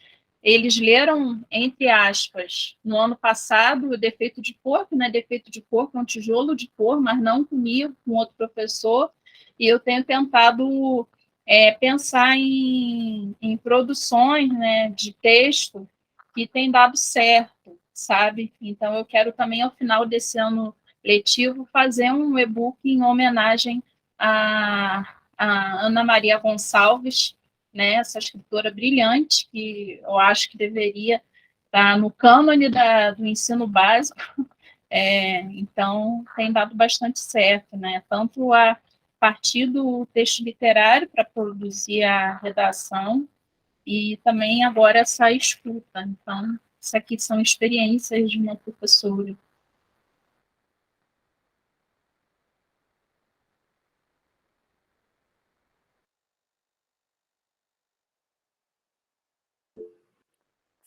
Eles leram, entre aspas, no ano passado, o Defeito de Porco, né? Defeito de Porco é um tijolo de cor, mas não comigo, com outro professor. E eu tenho tentado pensar em produções, né, de texto que tem dado certo, sabe? Então, eu quero também, ao final desse ano letivo, fazer um e-book em homenagem a Ana Maria Gonçalves, né, essa escritora brilhante, que eu acho que deveria estar no cânone do ensino básico. Então, tem dado bastante certo, né? Tanto a partir do texto literário para produzir a redação e também agora essa escuta. Então, isso aqui são experiências de uma professora.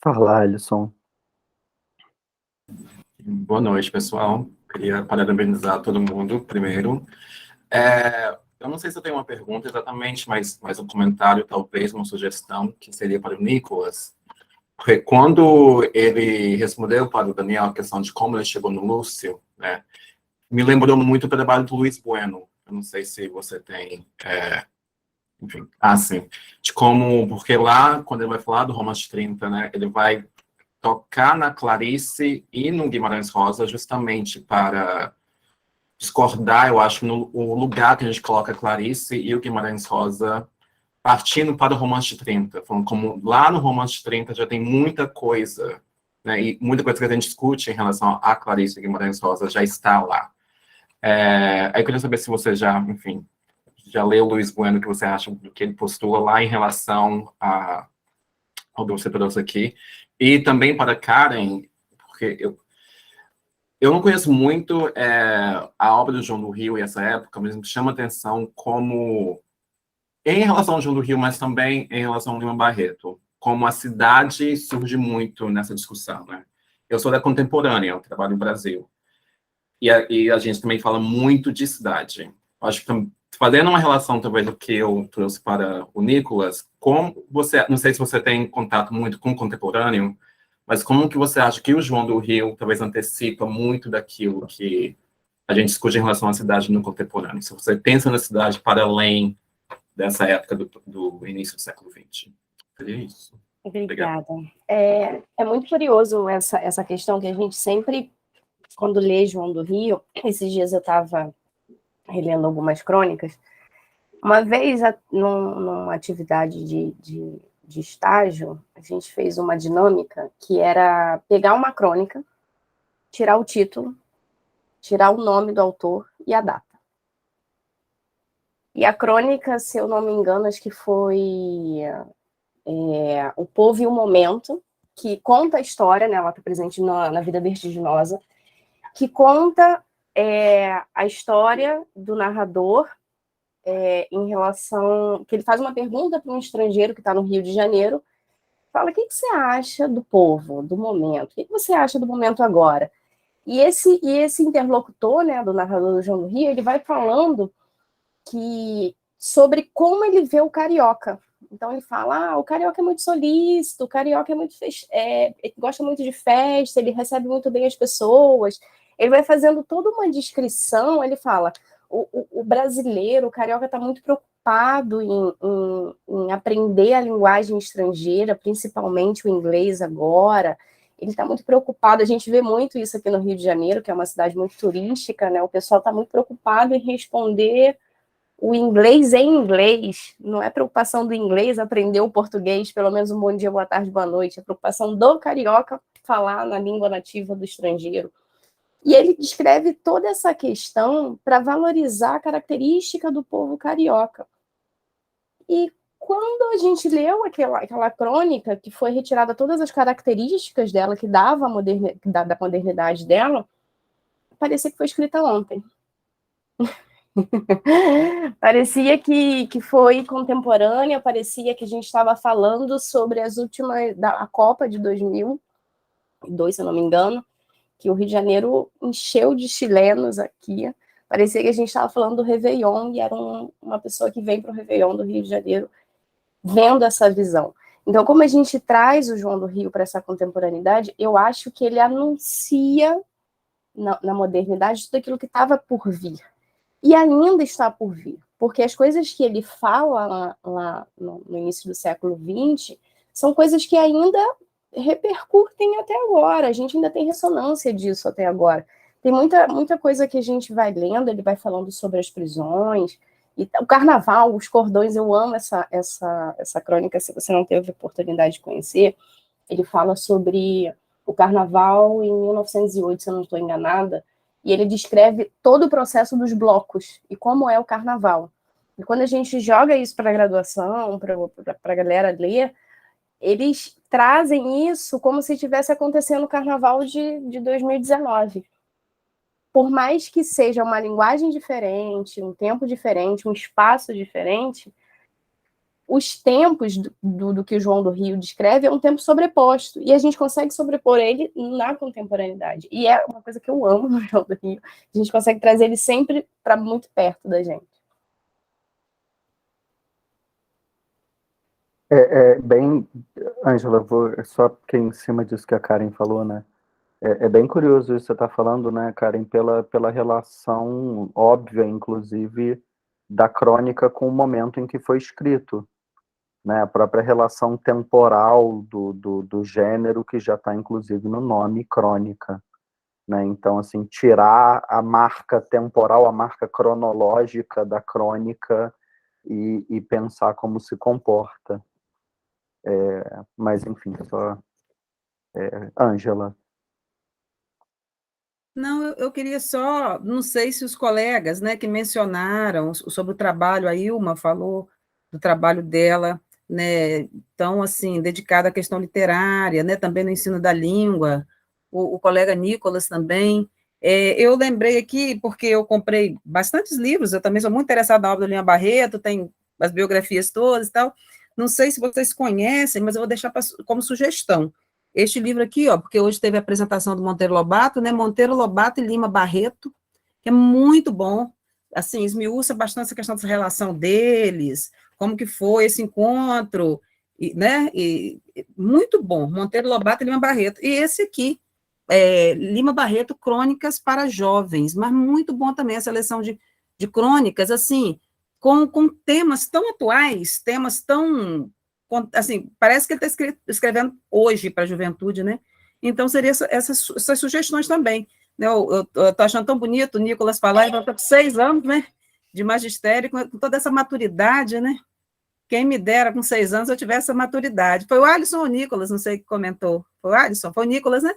Fala, Alisson. Boa noite, pessoal. Queria parabenizar todo mundo, primeiro. Eu não sei se eu tenho uma pergunta exatamente, mas um comentário, talvez, uma sugestão, que seria para o Nicolas. Porque quando ele respondeu para o Daniel a questão de como ele chegou no Lúcio, né, me lembrou muito o trabalho do Luiz Bueno. Eu não sei se você tem... enfim, sim. De como... Porque lá, quando ele vai falar do Romance 30, né, ele vai tocar na Clarice e no Guimarães Rosa justamente para discordar, eu acho, no lugar que a gente coloca a Clarice e o Guimarães Rosa, partindo para o Romance 30. Falando como lá no Romance 30 já tem muita coisa, né, e muita coisa que a gente discute em relação a Clarice e Guimarães Rosa já está lá. Aí eu queria saber se você já, enfim, já leu o Luiz Bueno, o que você acha do que ele postula lá em relação ao que você trouxe aqui. E também para Karen, porque eu não conheço muito a obra do João do Rio e essa época, mas me chama a atenção como, em relação ao João do Rio, mas também em relação ao Lima Barreto, como a cidade surge muito nessa discussão, né? Eu sou da contemporânea, eu trabalho no Brasil. E a gente também fala muito de cidade. Eu acho que, fazendo uma relação, talvez, do que eu trouxe para o Nicolas, como você, não sei se você tem contato muito com o contemporâneo, mas como que você acha que o João do Rio talvez antecipa muito daquilo que a gente discute em relação à cidade no contemporâneo? Se você pensa na cidade para além dessa época do início do século XX. Seria isso. Obrigada. É muito curioso essa questão que a gente sempre, quando lê João do Rio, esses dias eu estava relendo algumas crônicas, uma vez, numa atividade de estágio, a gente fez uma dinâmica que era pegar uma crônica, tirar o título, tirar o nome do autor e a data. E a crônica, se eu não me engano, acho que foi O Povo e o Momento, que conta a história, né, ela está presente na Vida Vertiginosa, que conta a história do narrador em relação... que ele faz uma pergunta para um estrangeiro que está no Rio de Janeiro, fala, o que você acha do povo, do momento? O que você acha do momento agora? E esse interlocutor, né, do narrador do João do Rio, ele vai falando sobre como ele vê o carioca. Então ele fala, o carioca é muito solícito, o carioca é muito ele gosta muito de festa, ele recebe muito bem as pessoas. Ele vai fazendo toda uma descrição, ele fala, o brasileiro, o carioca está muito preocupado em aprender a linguagem estrangeira, principalmente o inglês agora. Ele está muito preocupado, a gente vê muito isso aqui no Rio de Janeiro, que é uma cidade muito turística, né? O pessoal está muito preocupado em responder o inglês em inglês. Não é preocupação do inglês aprender o português, pelo menos um bom dia, boa tarde, boa noite. É preocupação do carioca falar na língua nativa do estrangeiro. E ele descreve toda essa questão para valorizar a característica do povo carioca. E quando a gente leu aquela crônica, que foi retirada todas as características dela, que dava da modernidade dela, parecia que foi escrita ontem. Parecia que foi contemporânea, parecia que a gente estava falando sobre as últimas, a Copa de 2002, se eu não me engano, que o Rio de Janeiro encheu de chilenos aqui. Parecia que a gente estava falando do Réveillon, e era uma pessoa que vem para o Réveillon do Rio de Janeiro vendo essa visão. Então, como a gente traz o João do Rio para essa contemporaneidade, eu acho que ele anuncia na modernidade tudo aquilo que estava por vir. E ainda está por vir. Porque as coisas que ele fala lá no início do século XX são coisas que ainda repercutem até agora. A gente ainda tem ressonância disso até agora. Tem muita coisa que a gente vai lendo, ele vai falando sobre as prisões, e o carnaval, os cordões. Eu amo essa crônica, se você não teve a oportunidade de conhecer. Ele fala sobre o carnaval em 1908, se eu não estou enganada, e ele descreve todo o processo dos blocos e como é o carnaval. E quando a gente joga isso para a graduação, para a galera ler, eles trazem isso como se estivesse acontecendo o carnaval de 2019. Por mais que seja uma linguagem diferente, um tempo diferente, um espaço diferente, os tempos do que o João do Rio descreve é um tempo sobreposto, e a gente consegue sobrepor ele na contemporaneidade. E é uma coisa que eu amo no João do Rio, a gente consegue trazer ele sempre para muito perto da gente. Bem, Ângela, só porque em cima disso que a Karen falou, né? É bem curioso isso que você está falando, né, Karen, pela relação óbvia, inclusive, da crônica com o momento em que foi escrito, né? A própria relação temporal do gênero, que já está, inclusive, no nome crônica, né? Então, assim, tirar a marca temporal, a marca cronológica da crônica e pensar como se comporta. Mas, enfim, só... Ângela. Não, eu queria só, não sei se os colegas, né, que mencionaram sobre o trabalho, a Ilma falou do trabalho dela, né, tão, assim, dedicada à questão literária, né, também no ensino da língua, o colega Nicolas também. Eu lembrei aqui, porque eu comprei bastantes livros, eu também sou muito interessada na obra do Lima Barreto, tem as biografias todas e tal, não sei se vocês conhecem, mas eu vou deixar como sugestão. Este livro aqui, ó, porque hoje teve a apresentação do Monteiro Lobato, né? Monteiro Lobato e Lima Barreto, que é muito bom, assim, esmiuça bastante essa questão dessa relação deles, como que foi esse encontro, né? Muito bom, Monteiro Lobato e Lima Barreto. E esse aqui, Lima Barreto, Crônicas para Jovens, mas muito bom também a seleção de crônicas, assim, com temas tão atuais, temas tão... assim, parece que ele está escrevendo hoje para a juventude, né? Então, seriam essas sugestões também. Né? Eu estou achando tão bonito o Nicolas falar, ele está com 6 anos, né? De magistério, com toda essa maturidade, né? Quem me dera, com 6 anos, eu tivesse essa maturidade. Foi o Alisson ou o Nicolas, não sei que comentou. Foi o Alisson? Foi o Nicolas, né?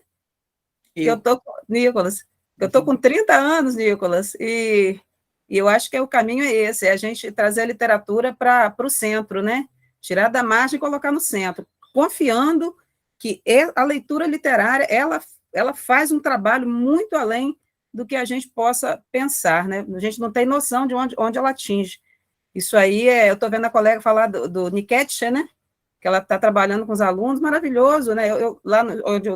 Nicolas. Eu estou com 30 anos, Nicolas, e eu acho que o caminho é esse, é a gente trazer a literatura para o centro, né? Tirar da margem e colocar no centro, confiando que a leitura literária, ela faz um trabalho muito além do que a gente possa pensar, né? A gente não tem noção de onde ela atinge. Isso aí, eu estou vendo a colega falar do Niketche, né? Que ela está trabalhando com os alunos, maravilhoso, né? Lá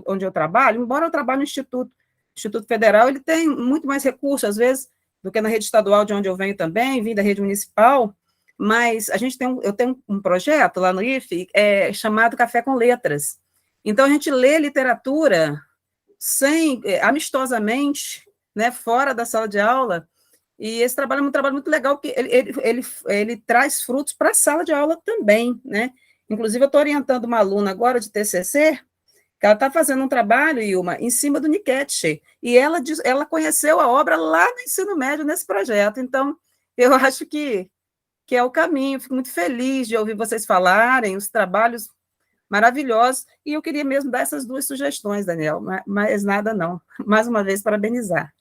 onde eu trabalho, embora eu trabalhe no Instituto Federal, ele tem muito mais recursos, às vezes, do que na rede estadual, de onde eu venho também, vim da rede municipal, mas eu tenho um projeto lá no IFE chamado Café com Letras. Então, a gente lê literatura amistosamente, né, fora da sala de aula, e esse trabalho é um trabalho muito legal, porque ele traz frutos para a sala de aula também, né? Inclusive, eu estou orientando uma aluna agora de TCC, que ela está fazendo um trabalho, Ilma, em cima do Niketche, e ela conheceu a obra lá no ensino médio, nesse projeto. Então, eu acho que é o caminho. Fico muito feliz de ouvir vocês falarem, os trabalhos maravilhosos, e eu queria mesmo dar essas 2 sugestões, Daniel, mas nada não. Mais uma vez, parabenizar.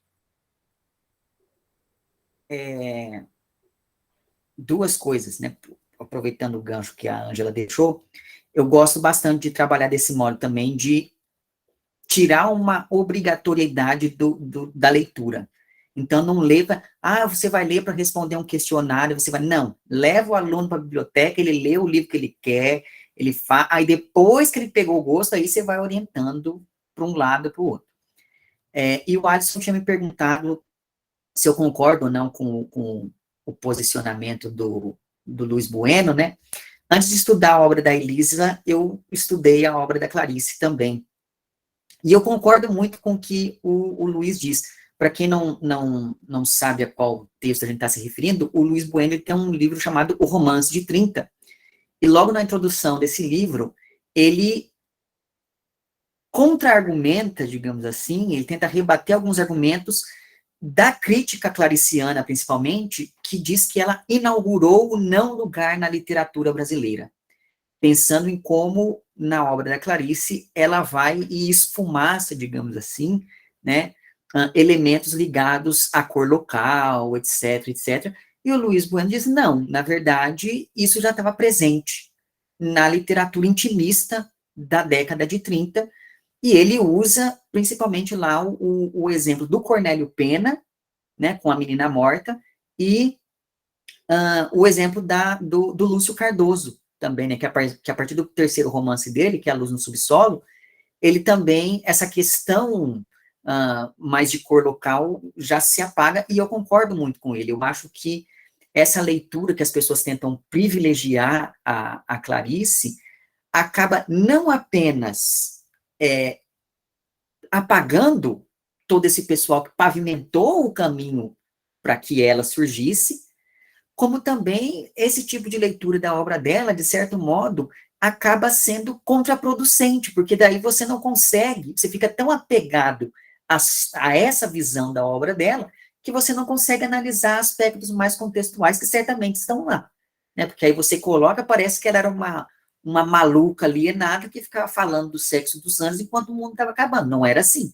2 coisas, né? Aproveitando o gancho que a Ângela deixou, eu gosto bastante de trabalhar desse modo também, de tirar uma obrigatoriedade da leitura. Então, não leva, você vai ler para responder um questionário, não, leva o aluno para a biblioteca, ele lê o livro que ele quer, aí depois que ele pegou o gosto, aí você vai orientando para um lado e para o outro. E o Alisson tinha me perguntado se eu concordo ou não com o posicionamento do Luiz Bueno, né? Antes de estudar a obra da Elisa, eu estudei a obra da Clarice também. E eu concordo muito com o que o Luiz diz. Para quem não sabe a qual texto a gente está se referindo, o Luiz Bueno tem um livro chamado O Romance de 30. E logo na introdução desse livro, ele contra-argumenta, digamos assim, ele tenta rebater alguns argumentos da crítica clariciana, principalmente, que diz que ela inaugurou o não lugar na literatura brasileira, pensando em como, na obra da Clarice, ela vai e esfumaça, digamos assim, né, elementos ligados à cor local, etc, etc. E o Luiz Bueno diz, não, na verdade, isso já estava presente na literatura intimista da década de 30, e ele usa, principalmente lá, o exemplo do Cornélio Pena, né, com a menina morta, e o exemplo do Lúcio Cardoso, também, né, que a partir do 3º romance dele, que é A Luz no Subsolo, ele também, essa questão mais de cor local, já se apaga, e eu concordo muito com ele. Eu acho que essa leitura que as pessoas tentam privilegiar a Clarice, acaba não apenas apagando todo esse pessoal que pavimentou o caminho para que ela surgisse, como também esse tipo de leitura da obra dela, de certo modo, acaba sendo contraproducente, porque daí você não consegue, você fica tão apegado a essa visão da obra dela, que você não consegue analisar aspectos mais contextuais que certamente estão lá, né? Porque aí você coloca, parece que ela era uma maluca alienada que ficava falando do sexo dos anjos enquanto o mundo estava acabando. Não era assim,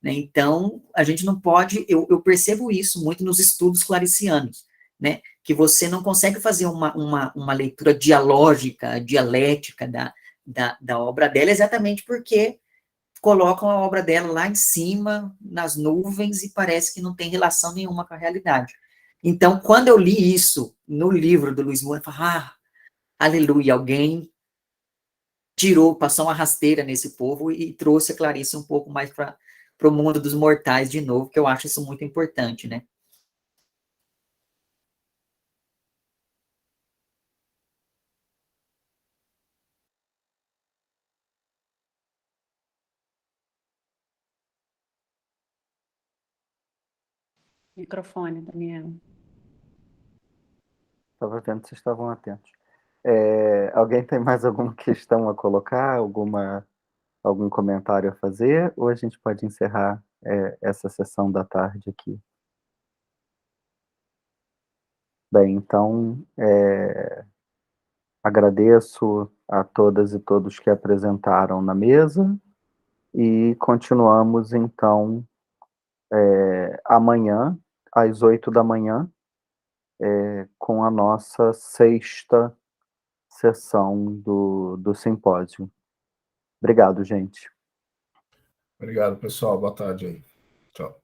né? Então, a gente não pode, eu percebo isso muito nos estudos claricianos, né? Que você não consegue fazer uma leitura dialógica, dialética da obra dela, exatamente porque colocam a obra dela lá em cima, nas nuvens, e parece que não tem relação nenhuma com a realidade. Então, quando eu li isso no livro do Luiz Bueno, eu falei, aleluia, alguém passou uma rasteira nesse povo e trouxe a Clarice um pouco mais para o mundo dos mortais de novo, que eu acho isso muito importante, né? Microfone, Daniel. Estava vendo se vocês estavam atentos. Alguém tem mais alguma questão a colocar? Algum comentário a fazer? Ou a gente pode encerrar essa sessão da tarde aqui? Bem, então, agradeço a todas e todos que apresentaram na mesa e continuamos, então, amanhã, às 8 da manhã, com a nossa 6ª sessão do simpósio. Obrigado, gente. Obrigado, pessoal. Boa tarde aí. Tchau.